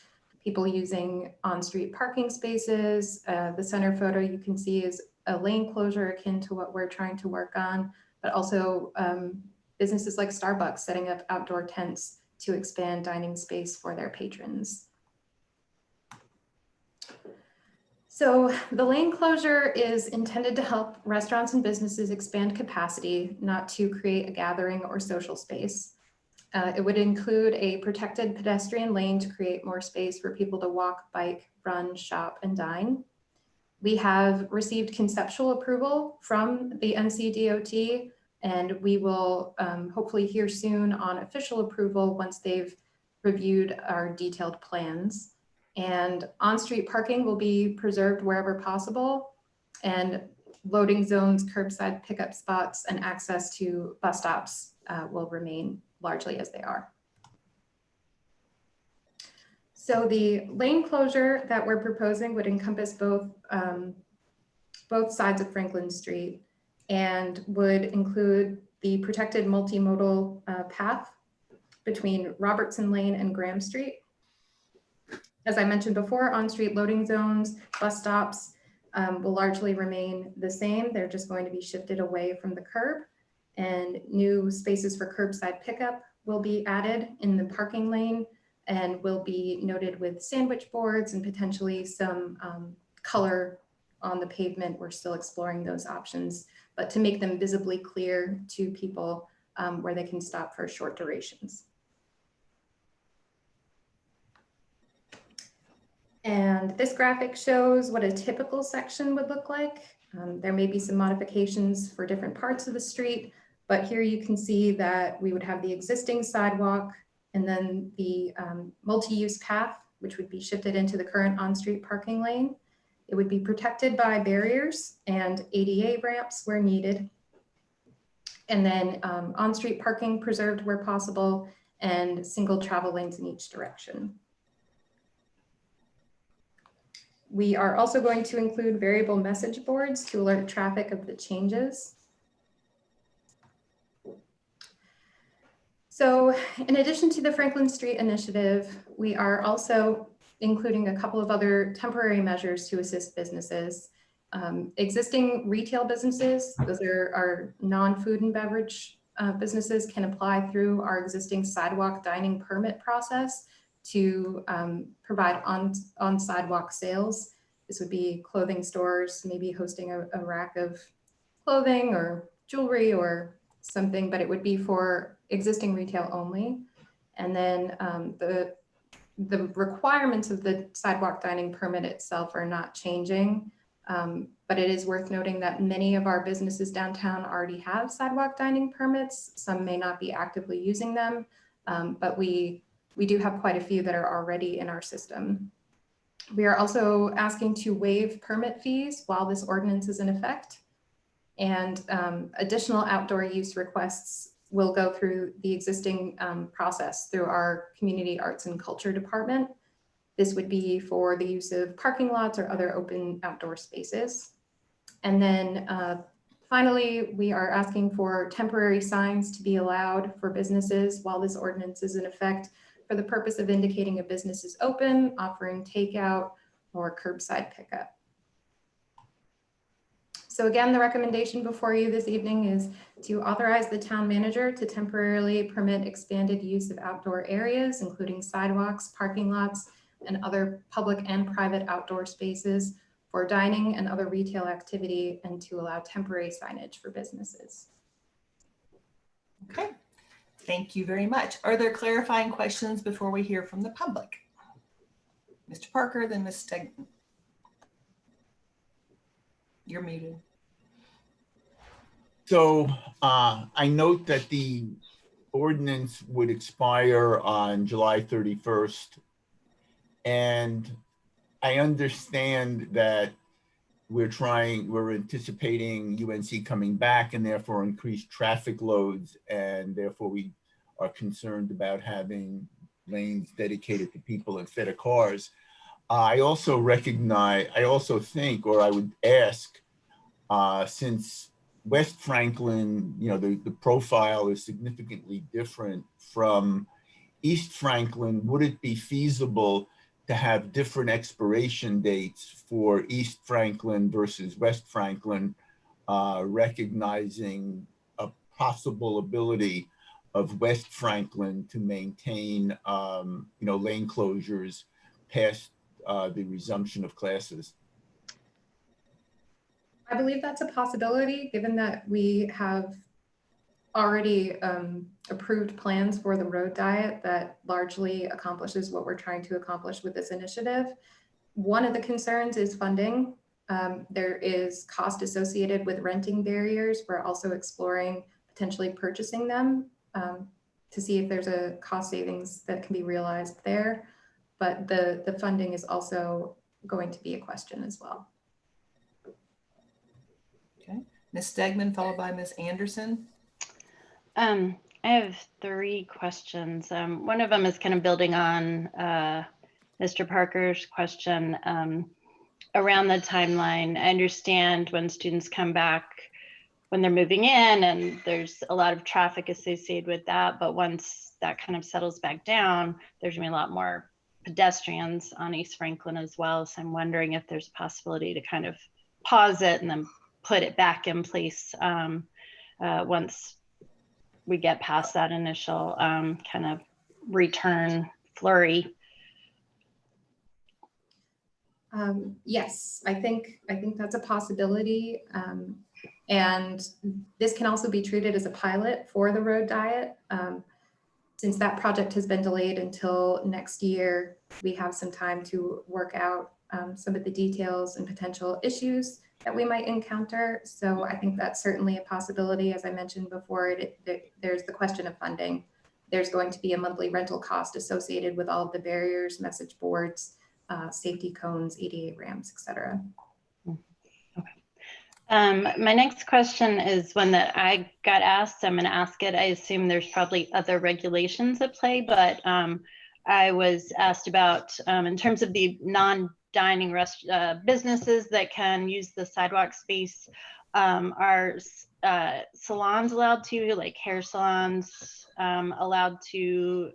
people using on-street parking spaces. The center photo you can see is a lane closure akin to what we're trying to work on, but also businesses like Starbucks setting up outdoor tents to expand dining space for their patrons. So the lane closure is intended to help restaurants and businesses expand capacity, not to create a gathering or social space. It would include a protected pedestrian lane to create more space for people to walk, bike, run, shop, and dine. We have received conceptual approval from the NCDOT, and we will hopefully hear soon on official approval once they've reviewed our detailed plans. And on-street parking will be preserved wherever possible, and loading zones, curbside pickup spots, and access to bus stops will remain largely as they are. So the lane closure that we're proposing would encompass both sides of Franklin Street and would include the protected multimodal path between Robertson Lane and Graham Street. As I mentioned before, on-street loading zones, bus stops will largely remain the same. They're just going to be shifted away from the curb, and new spaces for curbside pickup will be added in the parking lane and will be noted with sandwich boards and potentially some color on the pavement. We're still exploring those options, but to make them visibly clear to people where they can stop for short durations. And this graphic shows what a typical section would look like. There may be some modifications for different parts of the street, but here you can see that we would have the existing sidewalk and then the multi-use path, which would be shifted into the current on-street parking lane. It would be protected by barriers and ADA ramps where needed. And then on-street parking preserved where possible and single travel lanes in each direction. We are also going to include variable message boards to alert traffic of the changes. So in addition to the Franklin Street initiative, we are also including a couple of other temporary measures to assist businesses. Existing retail businesses, those are our non-food and beverage businesses, can apply through our existing sidewalk dining permit process to provide on sidewalk sales. This would be clothing stores, maybe hosting a rack of clothing or jewelry or something, but it would be for existing retail only. And then the requirements of the sidewalk dining permit itself are not changing, but it is worth noting that many of our businesses downtown already have sidewalk dining permits. Some may not be actively using them, but we do have quite a few that are already in our system. We are also asking to waive permit fees while this ordinance is in effect. And additional outdoor use requests will go through the existing process through our Community Arts and Culture Department. This would be for the use of parking lots or other open outdoor spaces. And then finally, we are asking for temporary signs to be allowed for businesses while this ordinance is in effect, for the purpose of indicating a business is open, offering takeout or curbside pickup. So again, the recommendation before you this evening is to authorize the town manager to temporarily permit expanded use of outdoor areas, including sidewalks, parking lots, and other public and private outdoor spaces for dining and other retail activity, and to allow temporary signage for businesses. Okay. Thank you very much. Are there clarifying questions before we hear from the public? Mr. Parker, then Ms. Stegman. You're muted. So I note that the ordinance would expire on July 31st. And I understand that we're anticipating UNC coming back and therefore increased traffic loads, and therefore we are concerned about having lanes dedicated to people instead of cars. I also think, or I would ask, since West Franklin, the profile is significantly different from East Franklin, would it be feasible to have different expiration dates for East Franklin versus West Franklin, recognizing a possible ability of West Franklin to maintain, lane closures past the resumption of classes? I believe that's a possibility, given that we have already approved plans for the road diet that largely accomplishes what we're trying to accomplish with this initiative. One of the concerns is funding. There is cost associated with renting barriers. We're also exploring potentially purchasing them to see if there's a cost savings that can be realized there. But the funding is also going to be a question as well. Okay, Ms. Stegman, followed by Ms. Anderson. I have 3 questions. One of them is kind of building on Mr. Parker's question around the timeline. I understand when students come back, when they're moving in, and there's a lot of traffic associated with that, but once that kind of settles back down, there's gonna be a lot more pedestrians on East Franklin as well. So I'm wondering if there's a possibility to kind of pause it and then put it back in place once we get past that initial kind of return flurry. Yes, I think that's a possibility. And this can also be treated as a pilot for the road diet. Since that project has been delayed until next year, we have some time to work out some of the details and potential issues that we might encounter. So I think that's certainly a possibility. As I mentioned before, there's the question of funding. There's going to be a monthly rental cost associated with all of the barriers, message boards, safety cones, ADA ramps, et cetera. My next question is one that I got asked. I'm going to ask it. I assume there's probably other regulations at play, but I was asked about in terms of the non-dining businesses that can use the sidewalk space. Are salons allowed to, like hair salons, allowed to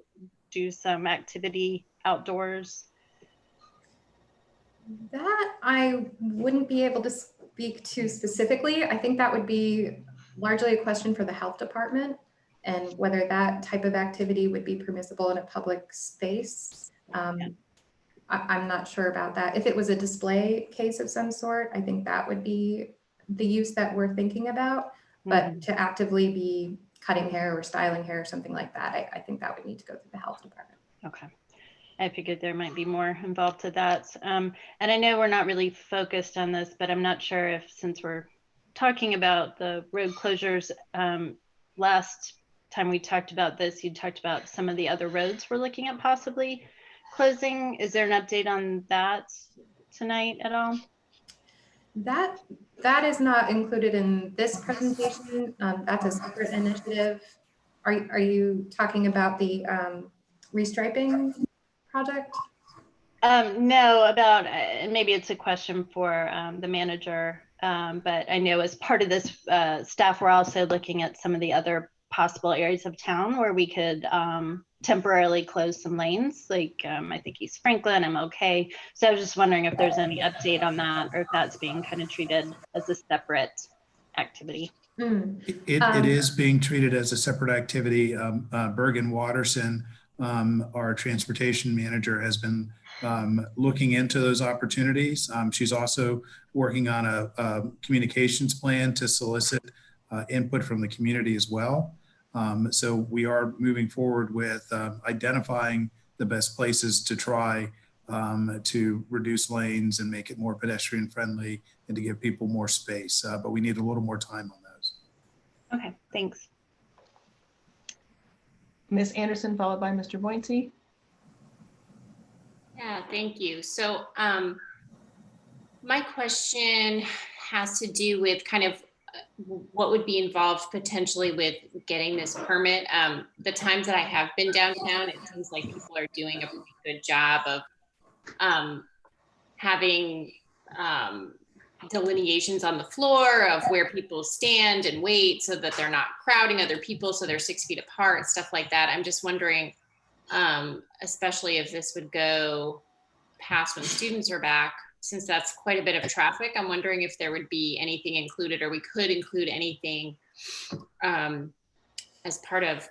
do some activity outdoors? That I wouldn't be able to speak to specifically. I think that would be largely a question for the health department and whether that type of activity would be permissible in a public space. I'm not sure about that. If it was a display case of some sort, I think that would be the use that we're thinking about. But to actively be cutting hair or styling hair or something like that, I think that would need to go through the health department. Okay. I figured there might be more involved to that. And I know we're not really focused on this, but I'm not sure if, since we're talking about the road closures, last time we talked about this, you talked about some of the other roads we're looking at possibly closing. Is there an update on that tonight at all? That is not included in this presentation. That's a separate initiative. Are you talking about the restriping project? No, about maybe it's a question for the manager, but I know as part of this staff, we're also looking at some of the other possible areas of town where we could temporarily close some lanes, like I think East Franklin, MLK. So I was just wondering if there's any update on that, or if that's being kind of treated as a separate activity. It is being treated as a separate activity. Bergen Watterson, our transportation manager, has been looking into those opportunities. She's also working on a communications plan to solicit input from the community as well. So we are moving forward with identifying the best places to try to reduce lanes and make it more pedestrian friendly and to give people more space. But we need a little more time on those. Okay, thanks. Ms. Anderson, followed by Mr. Bointy. Yeah, thank you. So my question has to do with kind of what would be involved potentially with getting this permit. The times that I have been downtown, it seems like people are doing a pretty good job of having delineations on the floor of where people stand and wait so that they're not crowding other people, so they're 6 feet apart, stuff like that. I'm just wondering, especially if this would go past when students are back, since that's quite a bit of traffic, I'm wondering if there would be anything included, or we could include anything as part of,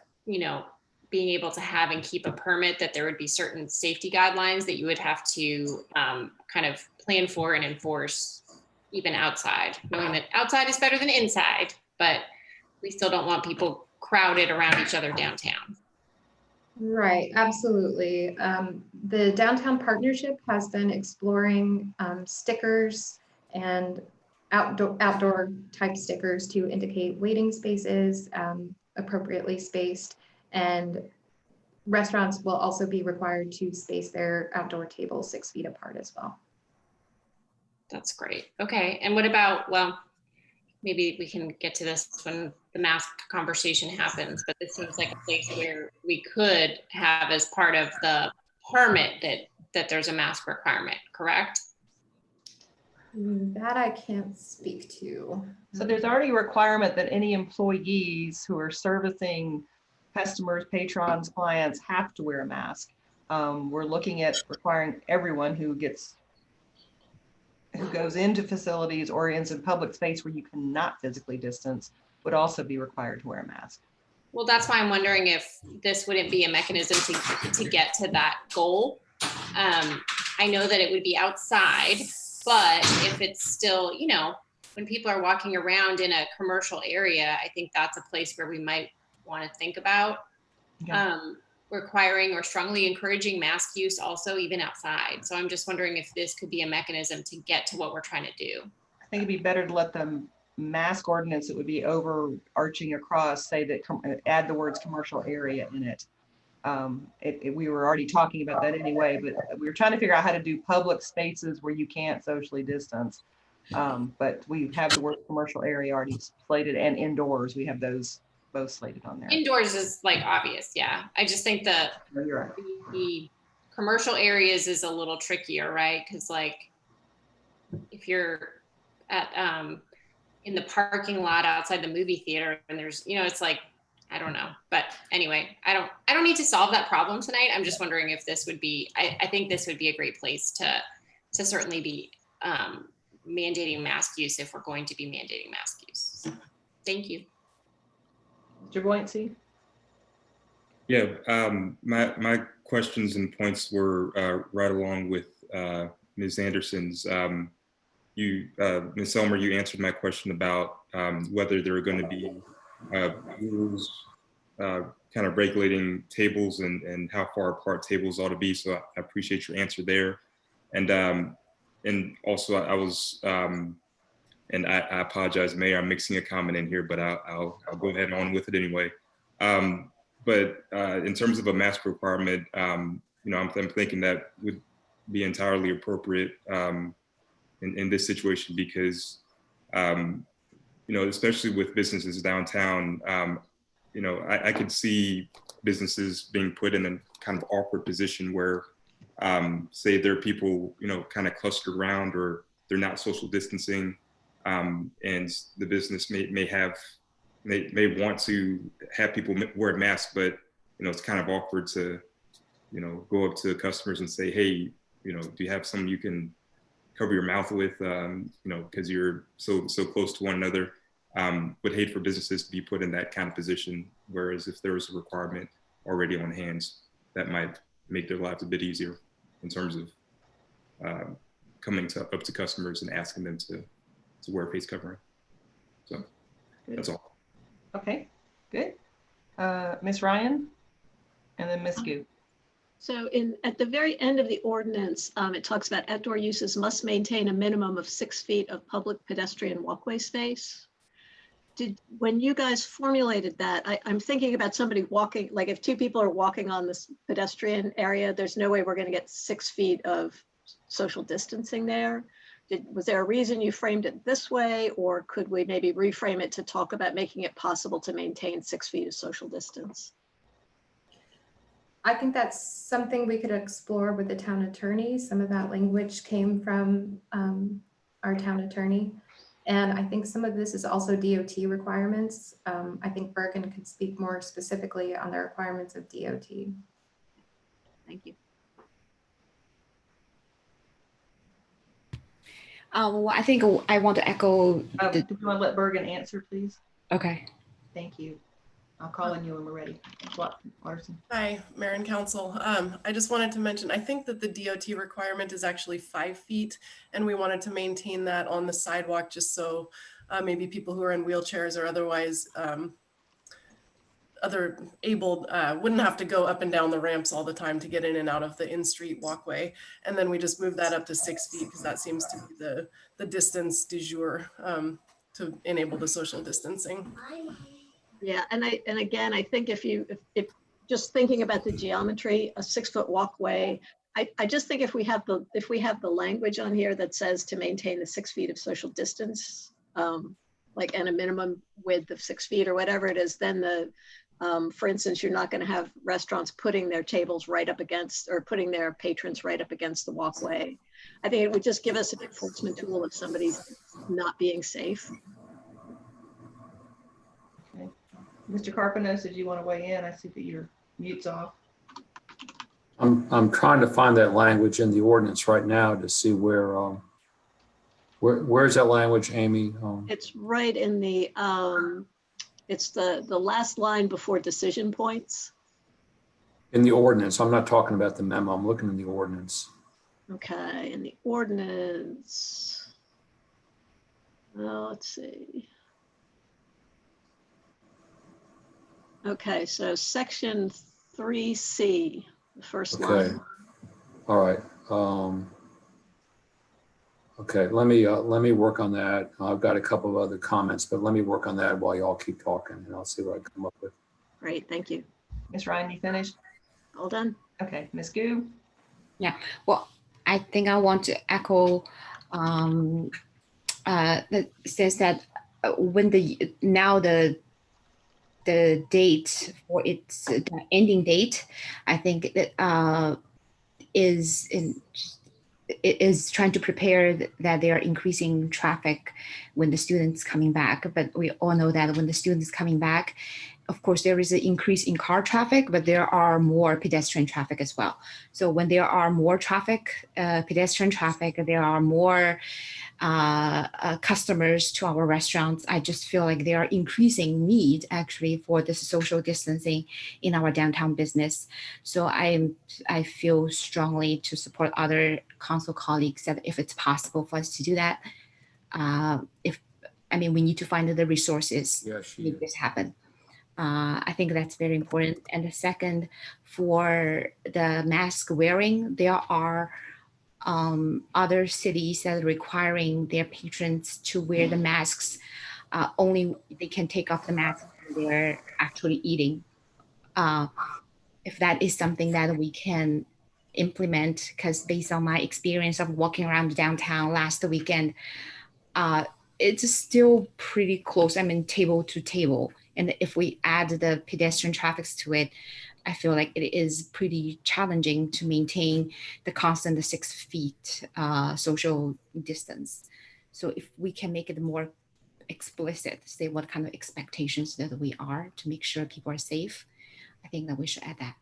being able to have and keep a permit, that there would be certain safety guidelines that you would have to kind of plan for and enforce even outside, knowing that outside is better than inside, but we still don't want people crowded around each other downtown. Right, absolutely. The Downtown Partnership has been exploring stickers and outdoor type stickers to indicate waiting spaces, appropriately spaced, and restaurants will also be required to space their outdoor tables 6 feet apart as well. That's great. Okay, and what about, well, maybe we can get to this when the mask conversation happens, but this seems like a place where we could have as part of the permit that there's a mask requirement, correct? That I can't speak to. So there's already a requirement that any employees who are servicing customers, patrons, clients have to wear a mask. We're looking at requiring everyone who goes into facilities or is in public space where you cannot physically distance would also be required to wear a mask. Well, that's why I'm wondering if this wouldn't be a mechanism to get to that goal. I know that it would be outside, but if it's still, when people are walking around in a commercial area, I think that's a place where we might want to think about requiring or strongly encouraging mask use also even outside. So I'm just wondering if this could be a mechanism to get to what we're trying to do. I think it'd be better to let the mask ordinance that would be overarching across say that add the words commercial area in it. We were already talking about that anyway, but we were trying to figure out how to do public spaces where you can't socially distance. But we have the word commercial area already slated, and indoors, we have those both slated on there. Indoors is like obvious, yeah. I just think the commercial areas is a little trickier, right? Because like if you're at in the parking lot outside the movie theater and there's, it's like, I don't know. But anyway, I don't need to solve that problem tonight. I'm just wondering if this would be, I think this would be a great place to certainly be mandating mask use if we're going to be mandating mask use. Thank you. Mr. Boyancy? Yeah, my questions and points were right along with Ms. Anderson's. Ms. Elmer, you answered my question about whether there are going to be rules kind of regulating tables and how far apart tables ought to be. So I appreciate your answer there. And also I was, and I apologize, Mayor, I'm mixing a comment in here, but I'll go ahead and on with it anyway. But in terms of a mask requirement, I'm thinking that would be entirely appropriate in this situation because, especially with businesses downtown, I could see businesses being put in a kind of awkward position where, say there are people, kind of clustered around or they're not social distancing, and the business may want to have people wear masks, but it's kind of awkward to go up to customers and say, hey, do you have something you can cover your mouth with, because you're so close to one another. Would hate for businesses to be put in that kind of position, whereas if there was a requirement already on hands, that might make their lives a bit easier in terms of coming up to customers and asking them to wear a face covering. So good. That's all. Okay, good. Ms. Ryan, and then Ms. Gu. So at the very end of the ordinance, it talks about outdoor uses must maintain a minimum of 6 feet of public pedestrian walkway space. when you guys formulated that, I'm thinking about somebody walking, like if two people are walking on this pedestrian area, there's no way we're going to get 6 feet of social distancing there. Was there a reason you framed it this way, or could we maybe reframe it to talk about making it possible to maintain 6 feet of social distance? I think that's something we could explore with the town attorney. Some of that language came from our town attorney. And I think some of this is also DOT requirements. I think Bergen could speak more specifically on the requirements of DOT. Thank you. Well, I think I want to echo. Do you want to let Bergen answer, please? Okay. Thank you. I'll call on you when we're ready. Larson. Hi, Mayor and Council. I just wanted to mention, I think that the DOT requirement is actually 5 feet, and we wanted to maintain that on the sidewalk just so maybe people who are in wheelchairs or otherwise other abled wouldn't have to go up and down the ramps all the time to get in and out of the in-street walkway. And then we just moved that up to 6 feet because that seems to be the distance du jour to enable the social distancing. Yeah, and again, I think if just thinking about the geometry, a 6 foot walkway, I just think if we have the language on here that says to maintain the 6 feet of social distance, like and a minimum width of 6 feet or whatever it is, then for instance, you're not going to have restaurants putting their tables right up against or putting their patrons right up against the walkway. I think it would just give us an enforcement tool if somebody's not being safe. Mr. Carpenos, did you want to weigh in? I see that your mute's off. I'm trying to find that language in the ordinance right now to see where's that language, Amy? It's right in the it's the last line before decision points. In the ordinance. I'm not talking about the memo. I'm looking in the ordinance. Okay, in the ordinance. Let's see. Okay, so section 3C, the first line. All right. Okay, let me work on that. I've got a couple of other comments, but let me work on that while y'all keep talking, and I'll see what I come up with. Great, thank you. Ms. Ryan, you finished? All done. Okay, Ms. Gu? Yeah, well, I think I want to echo that says that when the date for its ending date, I think that is trying to prepare that they are increasing traffic when the students coming back. But we all know that when the students coming back, of course, there is an increase in car traffic, but there are more pedestrian traffic as well. So when there are more traffic, pedestrian traffic, there are more customers to our restaurants. I just feel like there are increasing need actually for this social distancing in our downtown business. So I feel strongly to support other council colleagues that if it's possible for us to do that, we need to find the resources to make this happen. I think that's very important. And the second, for the mask wearing, there are other cities that are requiring their patrons to wear the masks. Only they can take off the mask when they're actually eating. If that is something that we can implement, because based on my experience of walking around downtown last weekend, it's still pretty close. Table to table. And if we add the pedestrian traffic to it, I feel like it is pretty challenging to maintain the constant 6 feet social distance. So if we can make it more explicit, say what kind of expectations that we are to make sure people are safe, I think that we should add that.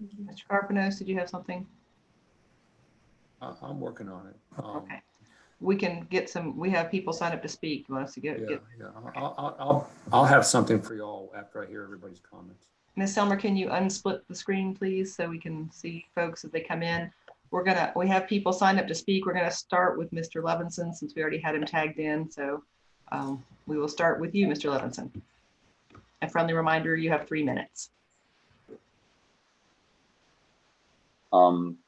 Mr. Carpenos, did you have something? I'm working on it. Okay. We can get we have people sign up to speak. You want us to get? I'll have something for y'all after I hear everybody's comments. Ms. Selmer, can you unsplit the screen, please, so we can see folks as they come in? We have people sign up to speak. We're gonna start with Mr. Levinson since we already had him tagged in. So we will start with you, Mr. Levinson. A friendly reminder, you have 3 minutes.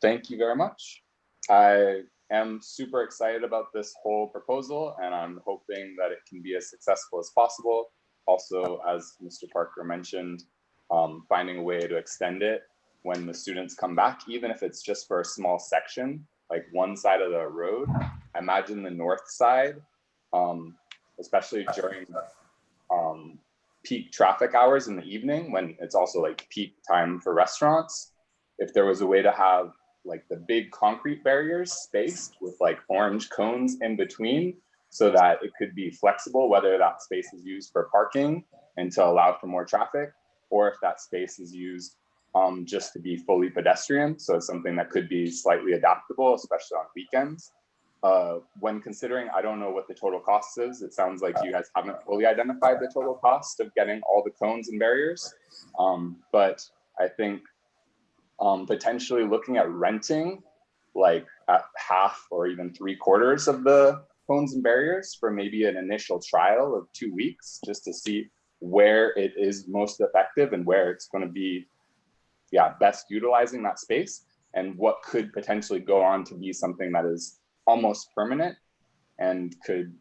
Thank you very much. I am super excited about this whole proposal, and I'm hoping that it can be as successful as possible. Also, as Mr. Parker mentioned, finding a way to extend it when the students come back, even if it's just for a small section, like one side of the road. I imagine the north side, especially during peak traffic hours in the evening, when it's also like peak time for restaurants, if there was a way to have like the big concrete barriers spaced with like orange cones in between, so that it could be flexible, whether that space is used for parking and to allow for more traffic, or if that space is used just to be fully pedestrian. So it's something that could be slightly adaptable, especially on weekends. When considering, I don't know what the total cost is. It sounds like you guys haven't fully identified the total cost of getting all the cones and barriers. But I think potentially looking at renting like at half or even 3/4 of the cones and barriers for maybe an initial trial of 2 weeks, just to see where it is most effective and where it's going to be best utilizing that space, and what could potentially go on to be something that is almost permanent and could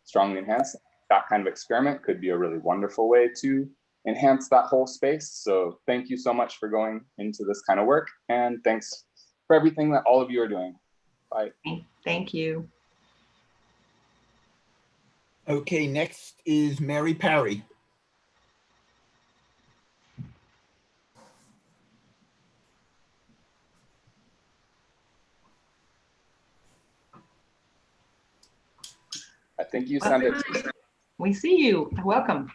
strongly enhance. That kind of experiment could be a really wonderful way to enhance that whole space. So thank you so much for going into this kind of work, and thanks for everything that all of you are doing. Bye. Thank you. Okay, next is Mary Parry. I think you sounded. We see you. Welcome.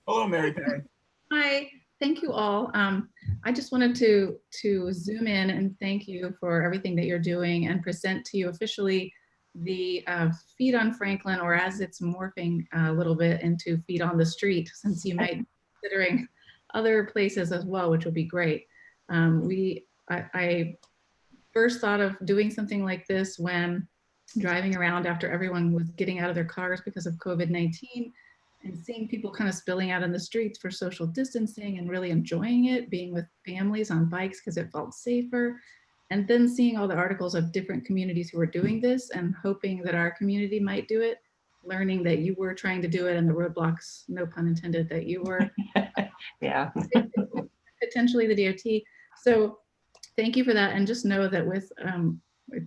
Hello, Mary Parry. Hi, thank you all. I just wanted to zoom in and thank you for everything that you're doing and present to you officially the Feet on Franklin, or as it's morphing a little bit into Feet on the Street, since you might be considering other places as well, which would be great. I first thought of doing something like this when driving around after everyone was getting out of their cars because of COVID-19, and seeing people kind of spilling out in the streets for social distancing and really enjoying it, being with families on bikes because it felt safer. And then seeing all the articles of different communities who were doing this and hoping that our community might do it, learning that you were trying to do it and the roadblocks, no pun intended, that you were potentially the DOT. So thank you for that. And just know that with,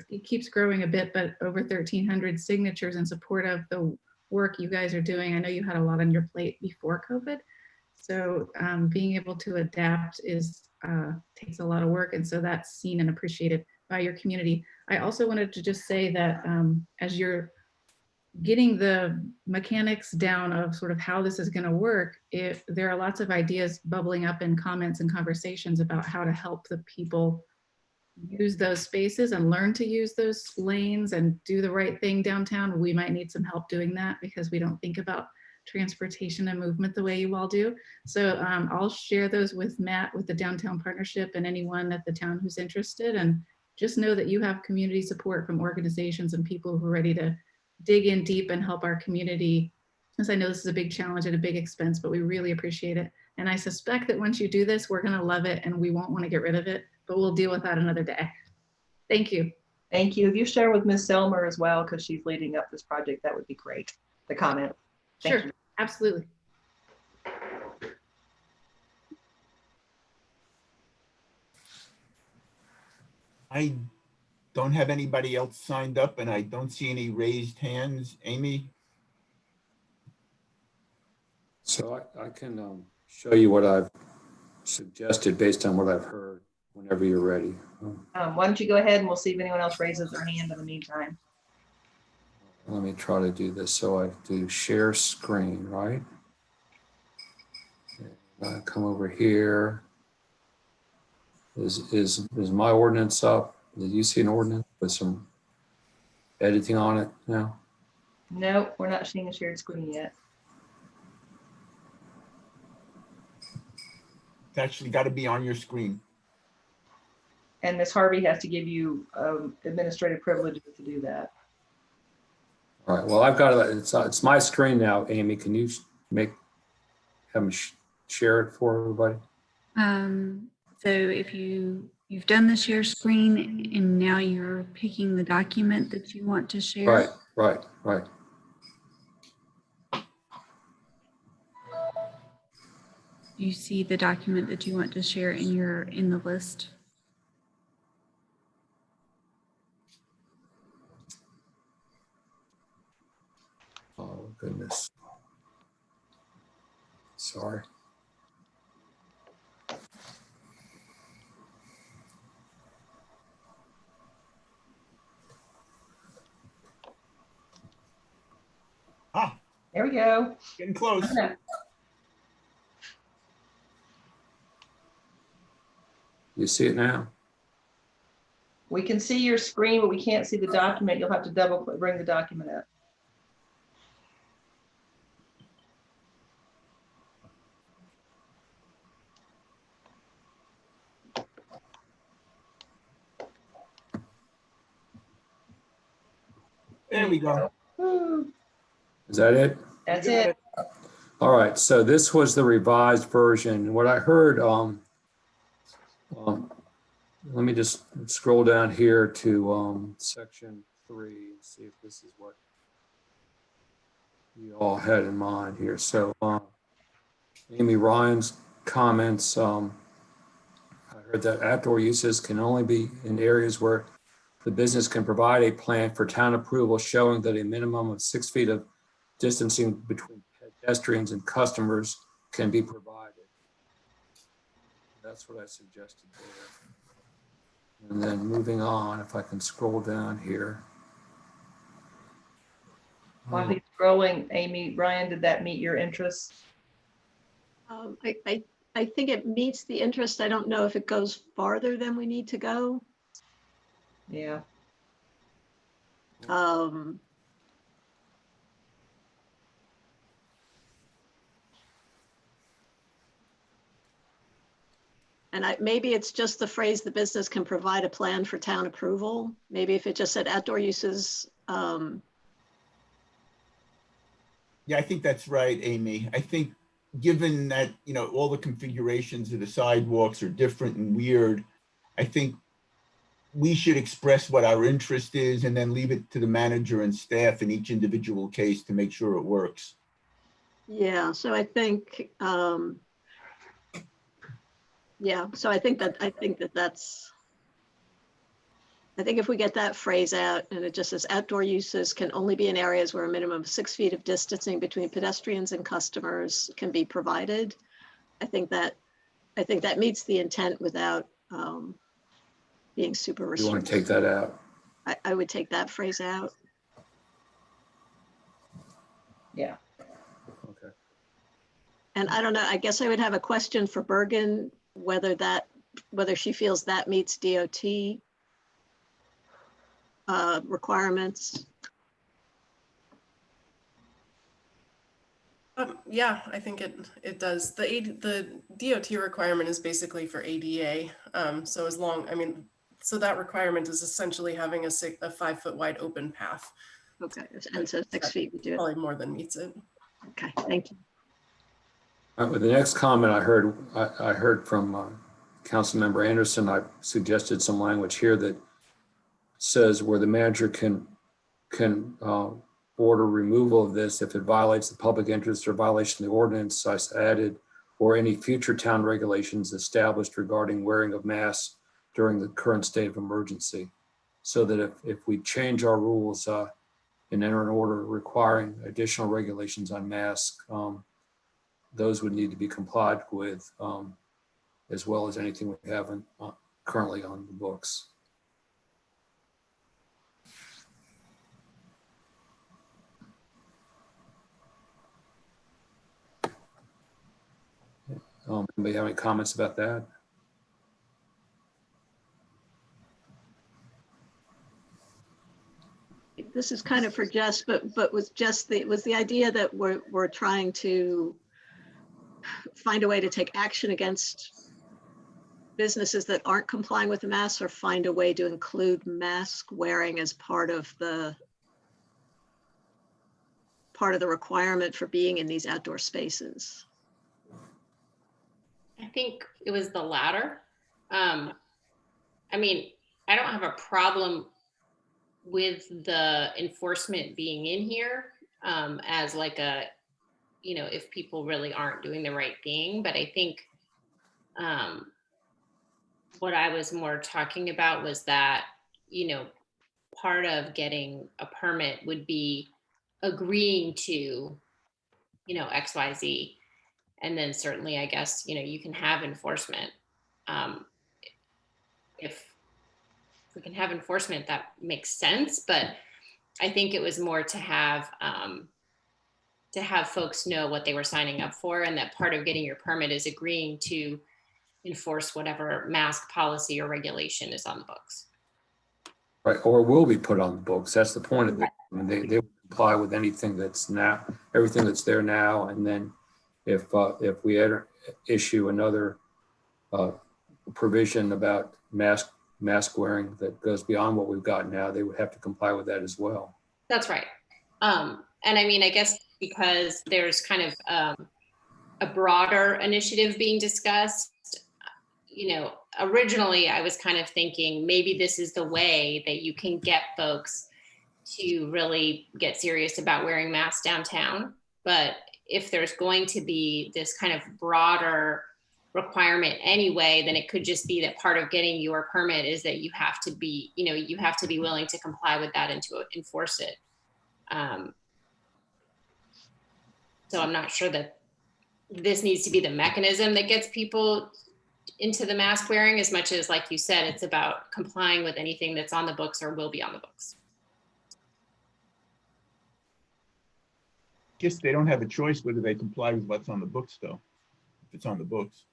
it keeps growing a bit, but over 1,300 signatures in support of the work you guys are doing. I know you had a lot on your plate before COVID. So being able to adapt takes a lot of work. And so that's seen and appreciated by your community. I also wanted to just say that as you're getting the mechanics down of sort of how this is going to work, there are lots of ideas bubbling up in comments and conversations about how to help the people use those spaces and learn to use those lanes and do the right thing downtown. We might need some help doing that because we don't think about transportation and movement the way you all do. So I'll share those with Matt with the Downtown Partnership and anyone at the town who's interested. And just know that you have community support from organizations and people who are ready to dig in deep and help our community. As I know this is a big challenge and a big expense, but we really appreciate it. And I suspect that once you do this, we're going to love it and we won't want to get rid of it, but we'll deal with that another day. Thank you. Thank you. If you share with Ms. Selmer as well, because she's leading up this project, that would be great. The comment. Thank Sure, you. absolutely. I don't have anybody else signed up and I don't see any raised hands. Amy? So I can show you what I've suggested based on what I've heard whenever you're ready. Why don't you go ahead and we'll see if anyone else raises their hand in the meantime. Let me try to do this. So I do share screen, right? Come over here. Is my ordinance up? Did you see an ordinance with some editing on it now? No, we're not seeing a shared screen yet. It's actually got to be on your screen. And Ms. Harvey has to give you administrative privileges to do that. All right, well, I've got it. It's my screen now, Amy. Can you have me share it for everybody? So if you you've done the share screen and now you're picking the document that you want to share. Right. Do you see the document that you want to share in the list? Oh, goodness. Sorry. There we go. Getting close. You see it now? We can see your screen, but we can't see the document. You'll have to bring the document up. There we go. Is that it? That's it. All right, so this was the revised version. What I heard, let me just scroll down here to section 3 and see if this is what you all had in mind here. So Amy Ryan's comments, I heard that outdoor uses can only be in areas where the business can provide a plan for town approval showing that a minimum of 6 feet of distancing between pedestrians and customers can be provided. That's what I suggested there. And then moving on, if I can scroll down here. While he's scrolling, Amy, Ryan, did that meet your interests? I think it meets the interest. I don't know if it goes farther than we need to go. Yeah. And maybe it's just the phrase, the business can provide a plan for town approval. Maybe if it just said outdoor uses. Yeah, I think that's right, Amy. I think given that, you know, all the configurations of the sidewalks are different and weird, I think we should express what our interest is and then leave it to the manager and staff in each individual case to make sure it works. Yeah, so I think, yeah, so I think if we get that phrase out and it just says outdoor uses can only be in areas where a minimum of 6 feet of distancing between pedestrians and customers can be provided. I think that meets the intent without being super restrictive. You want to take that out? I would take that phrase out. Yeah. Okay. And I don't know, I guess I would have a question for Bergen, whether she feels that meets DOT requirements. Yeah, I think it does. The DOT requirement is basically for ADA. So so that requirement is essentially having a 5 foot wide open path. Okay, and so 6 feet would do it. Probably more than meets it. Okay, thank you. All right, with the next comment I heard from Councilmember Anderson, I suggested some language here that says where the manager can order removal of this if it violates the public interest or violation of the ordinance. I added, or any future town regulations established regarding wearing of masks during the current state of emergency. So that if we change our rules and enter an order requiring additional regulations on masks, those would need to be complied with, as well as anything we have currently on the books. Anybody have any comments about that? This is kind of for Jess, but was the idea that we're trying to find a way to take action against businesses that aren't complying with the masks, or find a way to include mask wearing as part of the requirement for being in these outdoor spaces? I think it was the latter. I mean, I don't have a problem with the enforcement being in here as like a, you know, if people really aren't doing the right thing. But I think what I was more talking about was that, you know, part of getting a permit would be agreeing to, you know, XYZ. And then certainly, I guess, you know, you can have enforcement. If we can have enforcement, that makes sense. But I think it was more to have folks know what they were signing up for, and that part of getting your permit is agreeing to enforce whatever mask policy or regulation is on the books. Right, or will be put on the books. That's the point of it. I mean, they will comply with anything that's now, everything that's there now. And then if we issue another provision about mask wearing that goes beyond what we've got now, they would have to comply with that as well. That's right. And I mean, I guess because there's kind of a broader initiative being discussed, you know, originally I was kind of thinking maybe this is the way that you can get folks to really get serious about wearing masks downtown. But if there's going to be this kind of broader requirement anyway, then it could just be that part of getting your permit is that you have to be, you know, you have to be willing to comply with that and to enforce it. So I'm not sure that this needs to be the mechanism that gets people into the mask wearing as much as, like you said, it's about complying with anything that's on the books or will be on the books. Guess they don't have a choice whether they comply with what's on the books, though, if it's on the books.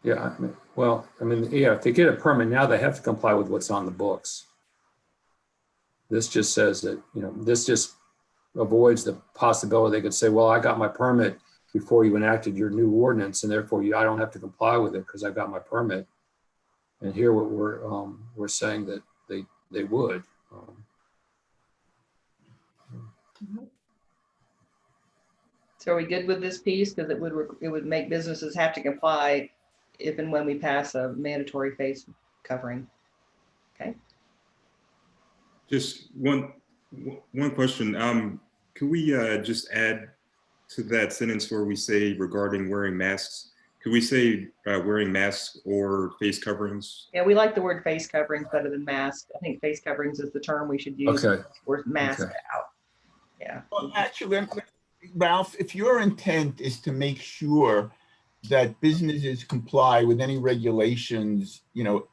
Yeah, yeah, if they get a permit now, they have to comply with what's on the books. This just says that, you know, this just avoids the possibility they could say, well, I got my permit before you enacted your new ordinance, and therefore I don't have to comply with it because I got my permit. And here we're saying that they would. So are we good with this piece? Because it would make businesses have to comply if and when we pass a mandatory face covering. Okay. Just one question. Could we just add to that sentence where we say regarding wearing masks? Could we say wearing masks or face coverings? Yeah, we like the word face coverings better than mask. I think face coverings is the term we should use. Okay. Or mask Okay. out. Yeah. Well, actually, Ralph, if your intent is to make sure that businesses comply with any regulations, you know,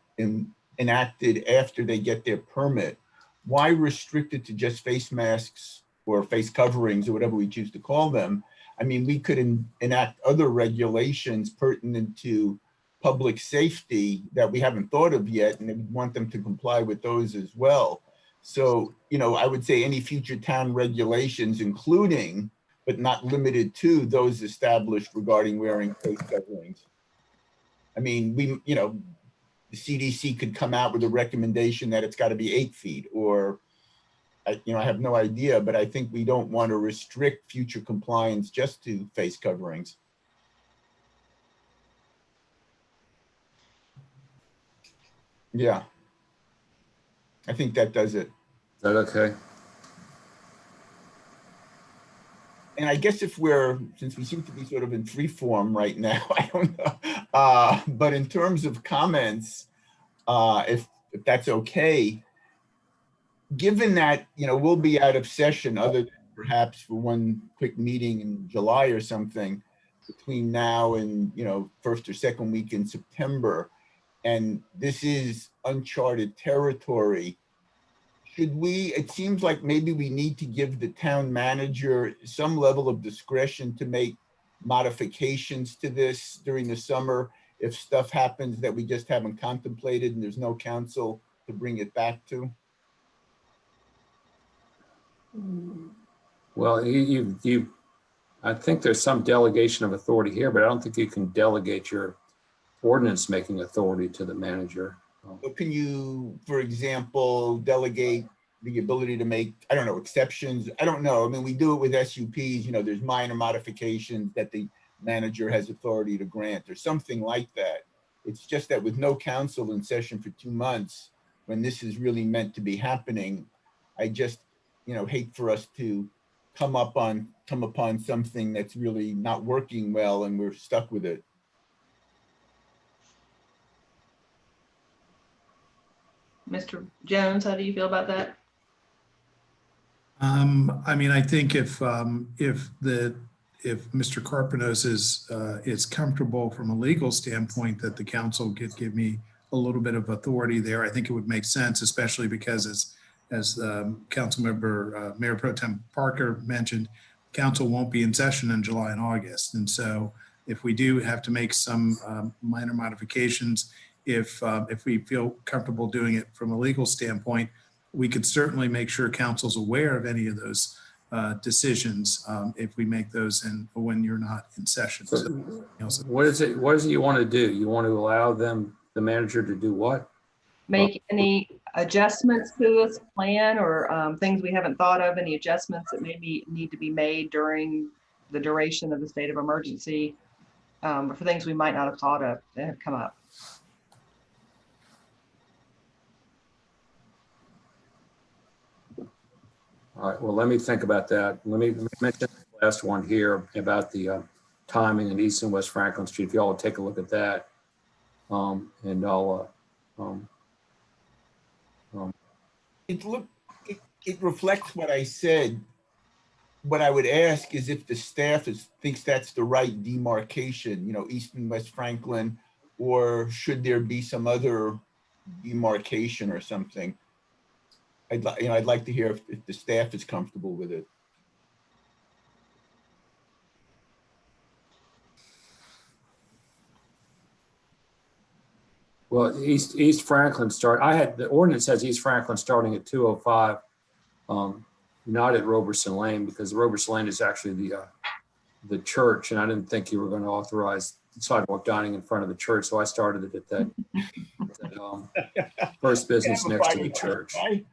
enacted after they get their permit, why restrict it to just face masks or face coverings or whatever we choose to call them? I mean, we could enact other regulations pertinent to public safety that we haven't thought of yet, and we want them to comply with those as well. So, you know, I would say any future town regulations, including, but not limited to, those established regarding wearing face coverings. I mean, you know, the CDC could come out with a recommendation that it's got to be 8 feet, or, you know, I have no idea, but I think we don't want to restrict future compliance just to face coverings. Yeah. I think that does it. Is that okay? And I guess if since we seem to be sort of in free form right now, I don't know. But in terms of comments, if that's okay, given that, you know, we'll be out of session other than perhaps for one quick meeting in July or something between now and, you know, first or second week in September, and this is uncharted territory, it seems like maybe we need to give the town manager some level of discretion to make modifications to this during the summer if stuff happens that we just haven't contemplated and there's no council to bring it back to. Well, I think there's some delegation of authority here, but I don't think you can delegate your ordinance making authority to the manager. But can you, for example, delegate the ability to make, I don't know, exceptions? I don't know. I mean, we do it with SUPs, you know, there's minor modifications that the manager has authority to grant or something like that. It's just that with no council in session for 2 months, when this is really meant to be happening, I just, hate for us to come upon something that's really not working well and we're stuck with it. Mr. Jones, how do you feel about that? I mean, I think if Mr. Carpenos is comfortable from a legal standpoint that the council could give me a little bit of authority there, I think it would make sense, especially because as Councilmember Mayor Pro Tem Parker mentioned, council won't be in session in July and August. And so if we do have to make some minor modifications, if we feel comfortable doing it from a legal standpoint, we could certainly make sure council's aware of any of those decisions if we make those when you're not in session. So what is it you want to do? You want to allow the manager to do what? Make any adjustments to this plan or things we haven't thought of, any adjustments that maybe need to be made during the duration of the state of emergency, for things we might not have thought of that have come up. All right, well, let me think about that. Let me mention the last one here about the timing in East and West Franklin Street. If y'all will take a look at that. And I'll, It reflects what I said. What I would ask is if the staff thinks that's the right demarcation, East and West Franklin, or should there be some other demarcation or something? I'd like to hear if the staff is comfortable with it. well, East Franklin the ordinance has East Franklin starting at 205, not at Roberson Lane, because Roberson Lane is actually the church, and I didn't think you were going to authorize sidewalk dining in front of the church, so I started it at that first business next to the church. I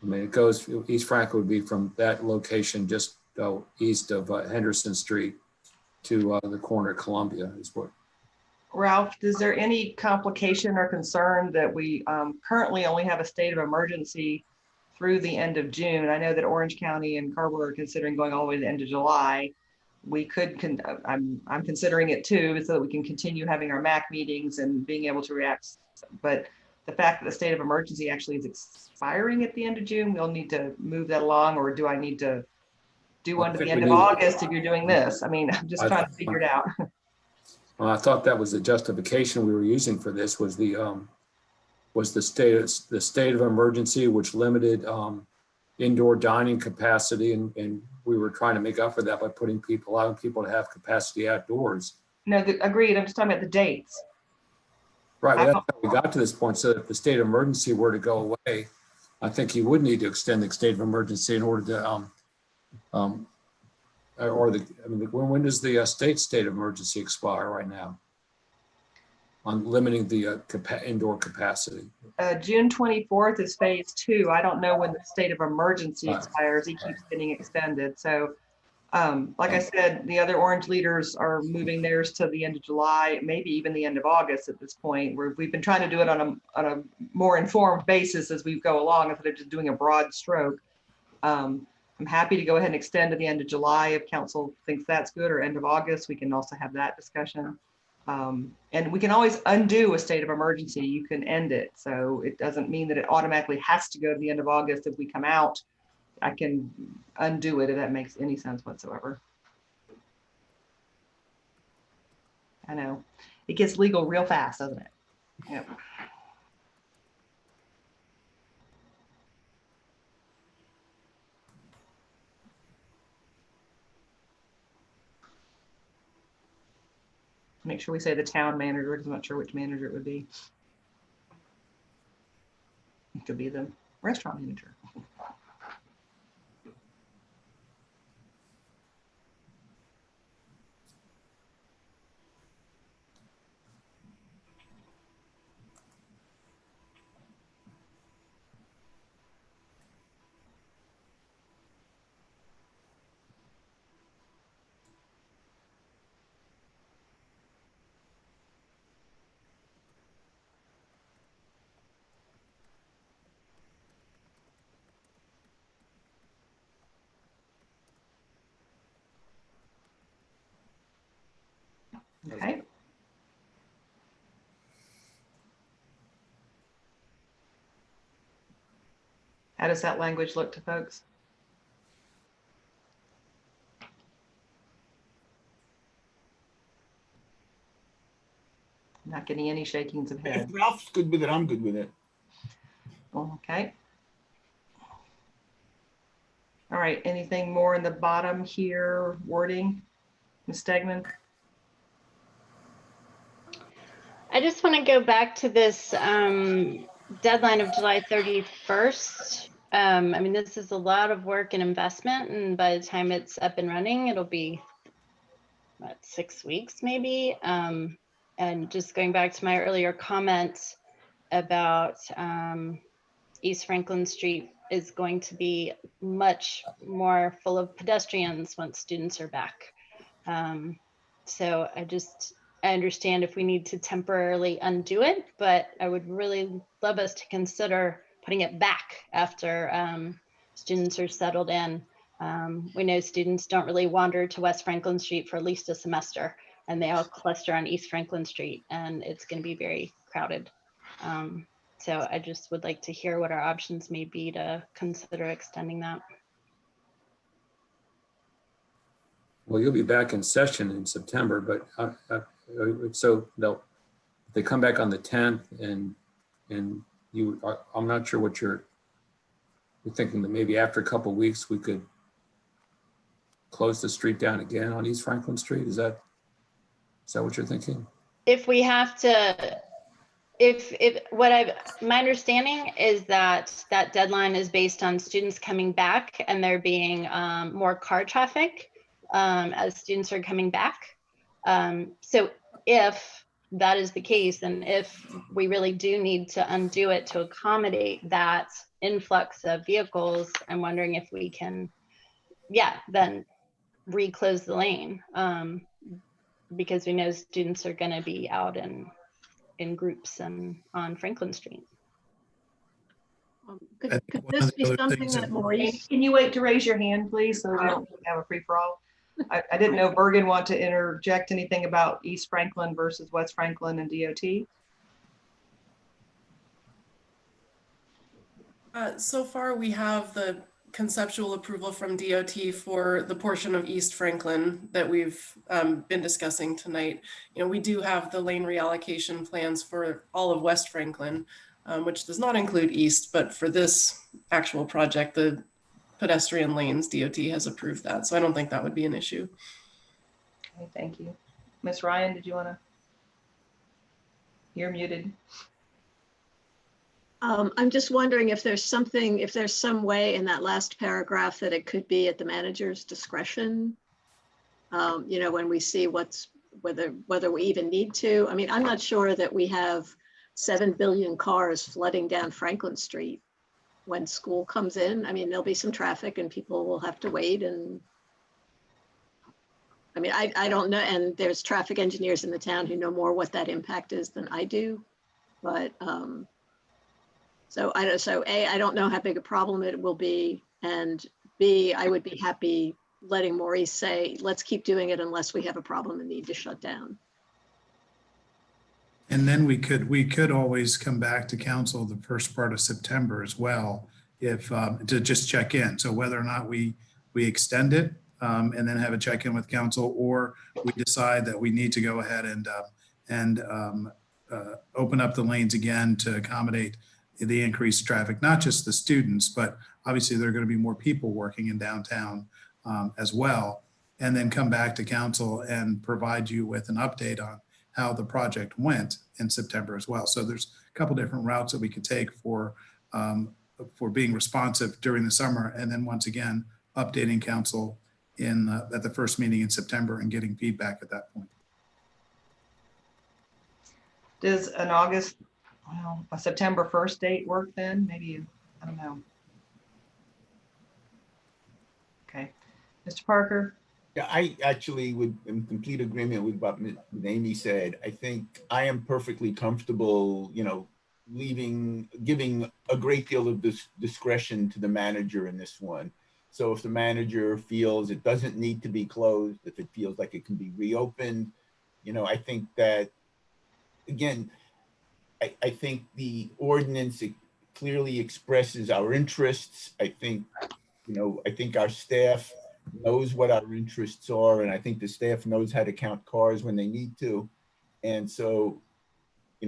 mean, it goes, East Franklin would be from that location just east of Henderson Street to the corner of Columbia is what. Ralph, is there any complication or concern that we currently only have a state of emergency through the end of June? I know that Orange County and Carver are considering going all the way to the end of July. We could, I'm considering it too, so that we can continue having our MAC meetings and being able to react. But the fact that the state of emergency actually is expiring at the end of June, we'll need to move that along, or do I need to do one to the end of August if you're doing this? I mean, I'm just trying to figure it out. Well, I thought that was the justification we were using for this was the state of emergency, which limited indoor dining capacity, and we were trying to make up for that by allowing people to have capacity outdoors. No, agreed. I'm just talking about the dates. Right, well, that's how we got to this point. So if the state of emergency were to go away, I think you would need to extend the state of emergency in order to, when does the state of emergency expire right now? On limiting the indoor capacity. June 24th is phase 2. I don't know when the state of emergency expires. It keeps getting extended. So like I said, the other orange leaders are moving theirs to the end of July, maybe even the end of August at this point. We've been trying to do it on a more informed basis as we go along instead of just doing a broad stroke. I'm happy to go ahead and extend to the end of July if council thinks that's good, or end of August. We can also have that discussion. And we can always undo a state of emergency. You can end it. So it doesn't mean that it automatically has to go to the end of August. If we come out, I can undo it if that makes any sense whatsoever. I know. It gets legal real fast, doesn't it? Yep. Make sure we say the town manager, because I'm not sure which manager it would be. It could be the restaurant manager. How does that language look to folks? Not getting any shakings of If head. Ralph's good with it, I'm good with it. Okay. All right, anything more in the bottom here, wording, Ms. Stegman? I just want to go back to this deadline of July 31st. I mean, this is a lot of work and investment, and by the time it's up and running, it'll be about 6 weeks maybe. And just going back to my earlier comments about East Franklin Street is going to be much more full of pedestrians once students are back. So I understand if we need to temporarily undo it, but I would really love us to consider putting it back after students are settled in. We know students don't really wander to West Franklin Street for at least a semester, and they all cluster on East Franklin Street, and it's going to be very crowded. So I just would like to hear what our options may be to consider extending that. Well, you'll be back in session in September, but so they come back on the 10th, and I'm not sure what you're thinking, that maybe after a couple of weeks we could close the street down again on East Franklin Street. Is that what you're thinking? If we have to, my understanding is that deadline is based on students coming back and there being more car traffic as students are coming back. So if that is the case, and if we really do need to undo it to accommodate that influx of vehicles, I'm wondering if we can, then reclose the lane, because we know students are going to be out in groups and on Franklin Street. Could this be something that Maurice? Can you wait to raise your hand, please, so we don't have a free-for-all? I didn't know Bergen want to interject anything about East Franklin versus West Franklin and DOT. So far, we have the conceptual approval from DOT for the portion of East Franklin that we've been discussing tonight. You know, we do have the lane reallocation plans for all of West Franklin, which does not include East, but for this actual project, the pedestrian lanes, DOT has approved that. So I don't think that would be an issue. Okay, thank you. Ms. Ryan, did you want to? You're muted. I'm just wondering if there's some way in that last paragraph that it could be at the manager's discretion. You know, when we see whether we even need to. I mean, I'm not sure that we have 7 billion cars flooding down Franklin Street when school comes in. I mean, there'll be some traffic and people will have to wait. And I mean, I don't know. And there's traffic engineers in the town who know more what that impact is than I do. But so A, I don't know how big a problem it will be. And B, I would be happy letting Maurice say, let's keep doing it unless we have a problem and need to shut down. And then we could always come back to council the first part of September as well, if to just check in. So whether or not we extend it and then have a check-in with council, or we decide that we need to go ahead and open up the lanes again to accommodate the increased traffic, not just the students, but obviously there are going to be more people working in downtown as well, and then come back to council and provide you with an update on how the project went in September as well. So there's a couple different routes that we could take for being responsive during the summer, and then once again updating council at the first meeting in September and getting feedback at that point. Does an a September 1st date work then? Maybe, I don't know. Okay, Mr. Parker. Yeah, I actually would in complete agreement with what Amy said. I think I am perfectly comfortable, you know, giving a great deal of discretion to the manager in this one. So if the manager feels it doesn't need to be closed, if it feels like it can be reopened, you know, I think that, again, I think the ordinance clearly expresses our interests. I think, I think our staff knows what our interests are, and I think the staff knows how to count cars when they need to. And so,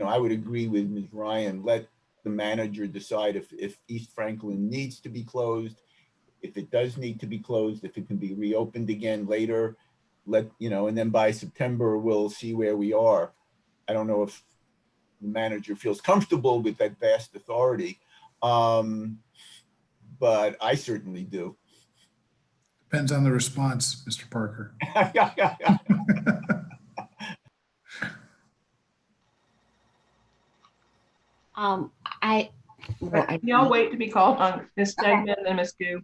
I would agree with Ms. Ryan, let the manager decide if East Franklin needs to be closed, if it does need to be closed, if it can be reopened again later, and then by September, we'll see where we are. I don't know if the manager feels comfortable with that vast authority, but I certainly do. Depends on the response, Mr. Parker. Y'all wait to be called on Ms. Stegman and Ms. Gu.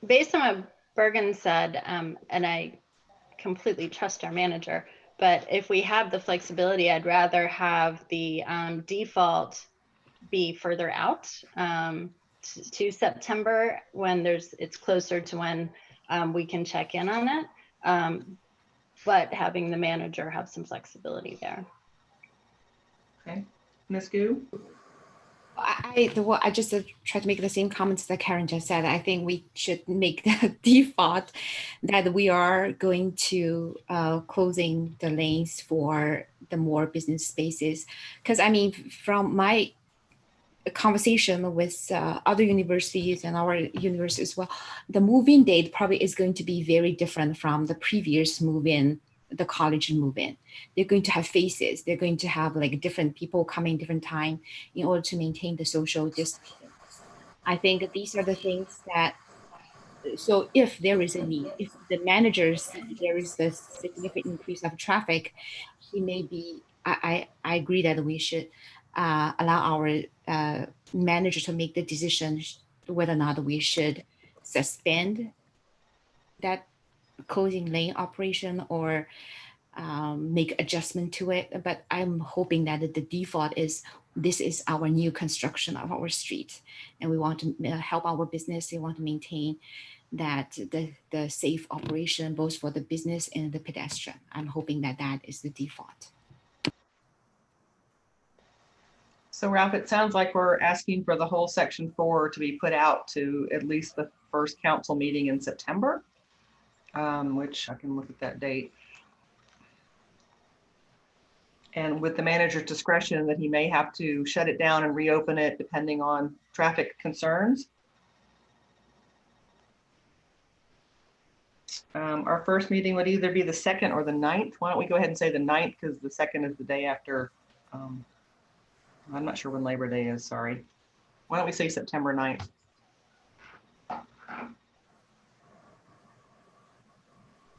Based on what Bergen said, and I completely trust our manager, but if we have the flexibility, I'd rather have the default be further out to September when it's closer to when we can check in on it, but having the manager have some flexibility there. Okay, Ms. Gu? I just try to make the same comments that Karen just said. I think we should make the default that we are going to closing the lanes for the more business spaces. Because I mean, from my conversation with other universities and our university as well, the move-in date probably is going to be very different from the previous move-in, the college move-in. They're going to have faces. They're going to have like different people coming different time in order to maintain the social distance. I think these are the things that, so if there is a need, if the managers, there is a significant increase of traffic, he may be, I agree that we should allow our manager to make the decision whether or not we should suspend that closing lane operation or make adjustment to it. But I'm hoping that the default is this is our new construction of our street, and we want to help our business. We want to maintain that the safe operation both for the business and the pedestrian. I'm hoping that that is the default. So Ralph, it sounds like we're asking for the whole section 4 to be put out to at least the first council meeting in September, which I can look at that date. And with the manager's discretion that he may have to shut it down and reopen it depending on traffic concerns. Our first meeting would either be the 2nd or the 9th. Why don't we go ahead and say the 9th, because the 2nd is the day after, I'm not sure when Labor Day is, sorry. Why don't we say September 9th?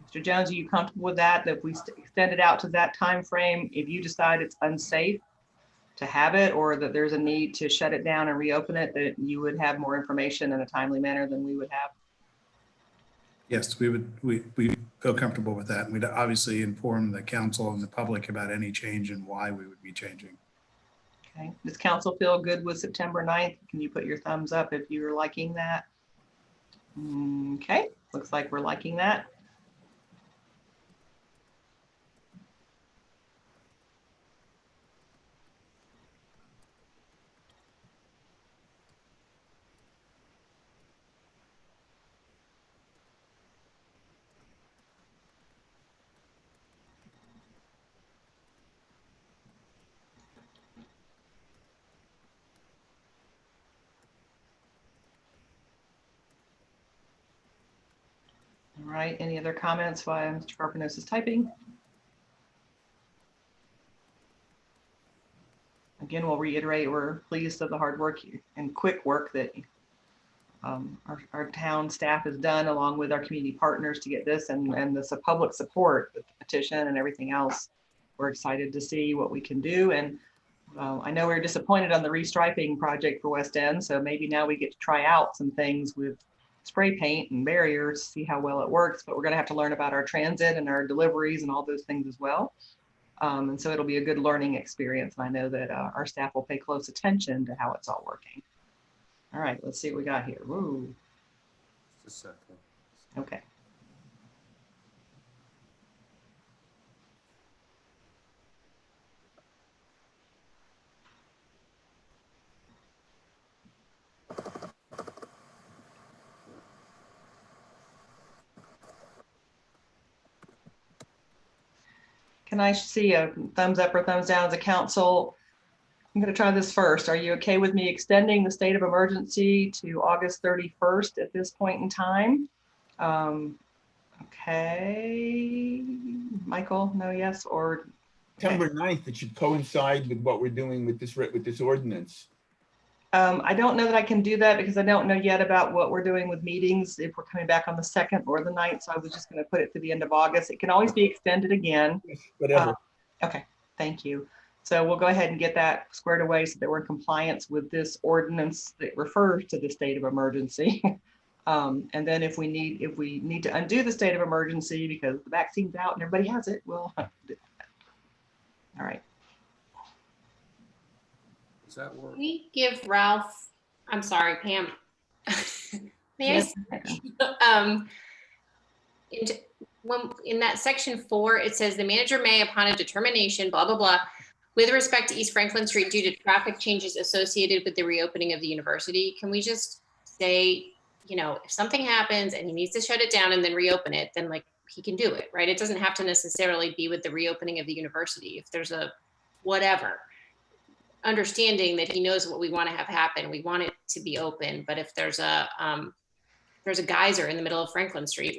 Mr. Jones, are you comfortable with that? That if we extend it out to that time frame, if you decide it's unsafe to have it, or that there's a need to shut it down and reopen it, that you would have more information in a timely manner than we would have? Yes, we feel comfortable with that. And we'd obviously inform the council and the public about any change and why we would be changing. Okay, does council feel good with September 9th? Can you put your thumbs up if you're liking that? Okay, looks like we're liking that. All right, any other comments while Mr. Carpenos is typing? Again, we'll reiterate, we're pleased with the hard work and quick work that our town staff has done along with our community partners to get this and the public support, the petition and everything else. We're excited to see what we can do. And I know we were disappointed on the restriping project for West End, so maybe now we get to try out some things with spray paint and barriers, see how well it works, but we're going to have to learn about our transit and our deliveries and all those things as well. And so it'll be a good learning experience. And I know that our staff will pay close attention to how it's all working. All right, let's see what we got here. Woo. Just a second. Okay. Can I see a thumbs up or thumbs down as a council? I'm going to try this first. Are you okay with me extending the state of emergency to August 31st at this point in time? Okay. Michael, no, yes, or? September 9th, it should coincide with what we're doing with this ordinance. I don't know that I can do that because I don't know yet about what we're doing with meetings, if we're coming back on the 2nd or the 9th. So I was just going to put it to the end of August. It can always be extended again. Whatever. Okay, thank you. So we'll go ahead and get that squared away so that we're in compliance with this ordinance that refers to the state of emergency. And then if we need to undo the state of emergency because the vaccine's out and everybody has it, we'll do that. All right. Does that work? Can we give Ralph, I'm sorry, Pam. May I? In that section 4, it says the manager may, upon a determination, blah, blah, blah, with respect to East Franklin Street due to traffic changes associated with the reopening of the university. Can we just say, you know, if something happens and he needs to shut it down and then reopen it, then like he can do it, right? It doesn't have to necessarily be with the reopening of the university. If there's a whatever, understanding that he knows what we want to have happen, we want it to be open. But if there's a geyser in the middle of Franklin Street,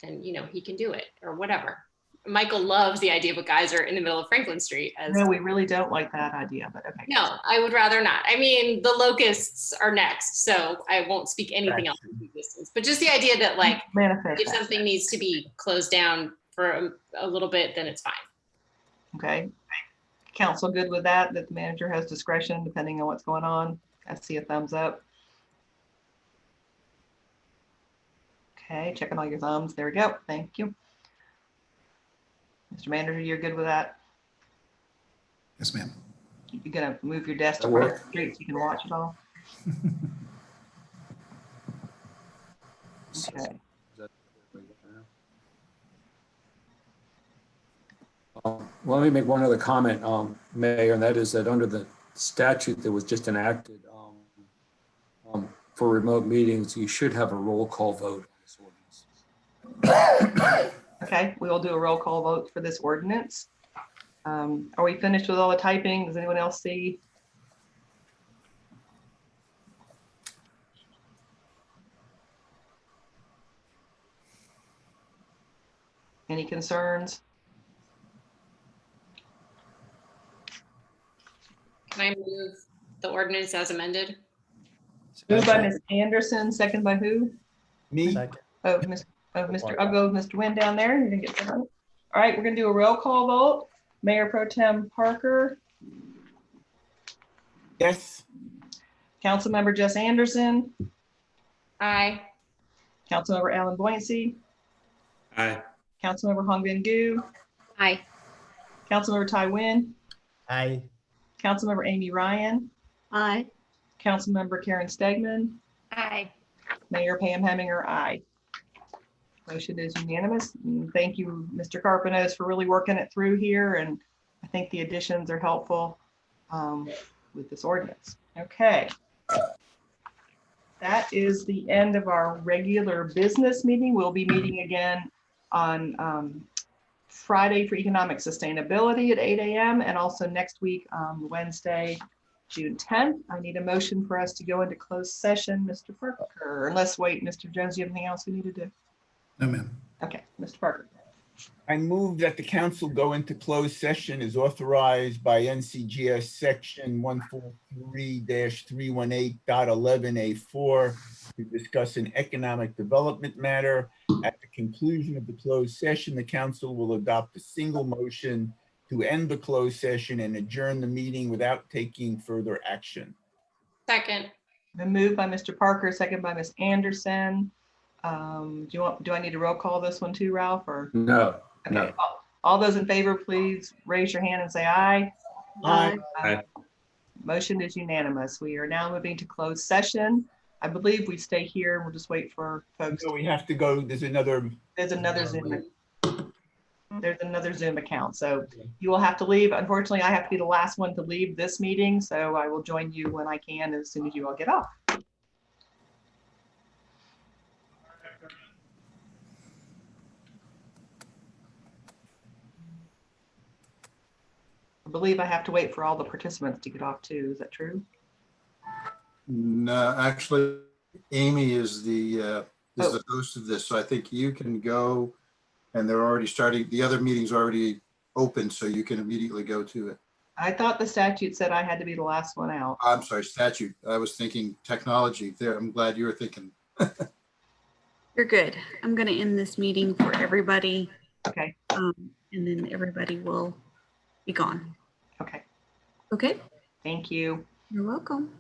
then you know he can do it or whatever. Michael loves the idea of a geyser in the middle of Franklin Street. No, we really don't like that idea, but okay. No, I would rather not. I mean, the locusts are next, so I won't speak anything else in existence. But just the idea that like, if something needs to be closed down for a little bit, then it's fine. Okay. Council good with that the manager has discretion depending on what's going on? I see a thumbs up. Okay, checking all your thumbs. There we go. Thank you. Mr. Manager, you're good with that? Yes, ma'am. You're gonna move your desk to the street so you can watch it all? Okay. Well, let me make one other comment, Mayor, and that is that under the statute that was just enacted for remote meetings, you should have a roll call vote on this ordinance. Okay, we will do a roll call vote for this ordinance. Are we finished with all the typing? Does anyone else see? Any concerns? Can I move the ordinance as amended? Moved by Ms. Anderson, second by who? Me. Oh, Mr. I'll go with Mr. Wynn down there. You're gonna get that. All right, we're gonna do a roll call vote. Mayor Pro Tem Parker. Yes. Councilmember Jess Anderson. Aye. Councilmember Alan Boyancy. Aye. Councilmember Hong Bin Gu. Aye. Councilmember Tai Nguyen. Aye. Councilmember Amy Ryan. Aye. Councilmember Karen Stegman. Aye. Mayor Pam Heminger, aye. Motion is unanimous. And thank you, Mr. Carpenos, for really working it through here. And I think the additions are helpful with this ordinance. Okay. That is the end of our regular business meeting. We'll be meeting again on Friday for economic sustainability at 8 a.m. and also next week, Wednesday, June 10th. I need a motion for us to go into closed session, Mr. Parker. Unless, wait, Mr. Jones, do you have anything else we need to do? No, ma'am. Okay, Mr. Parker. I move that the council go into closed session as authorized by NCGS section 143-318.11A4 to discuss an economic development matter. At the conclusion of the closed session, the council will adopt a single motion to end the closed session and adjourn the meeting without taking further action. Second. Been moved by Mr. Parker, second by Ms. Anderson. Do I need to roll call this one too, Ralph? Or No. okay. No. All those in favor, please raise your hand and say aye. Aye. Aye. Motion is unanimous. We are now moving to closed session. I believe we stay here. We'll just wait for folks. So we have to go, there's another Zoom. There's another Zoom account. So you will have to leave. Unfortunately, I have to be the last one to leave this meeting. So I will join you when I can as soon as you all get off. believe I have to wait for all the participants to get off too. Is that true? No, actually, Amy is the host of this, so I think you can go, and they're already starting. The other meeting's already open, so you can immediately go to it. I thought the statute said I had to be the last one out. I'm sorry, statute. I was thinking technology there. I'm glad you were thinking. You're good. I'm going to end this meeting for everybody. Okay. And then everybody will be gone. Okay. Okay. Thank you. You're welcome.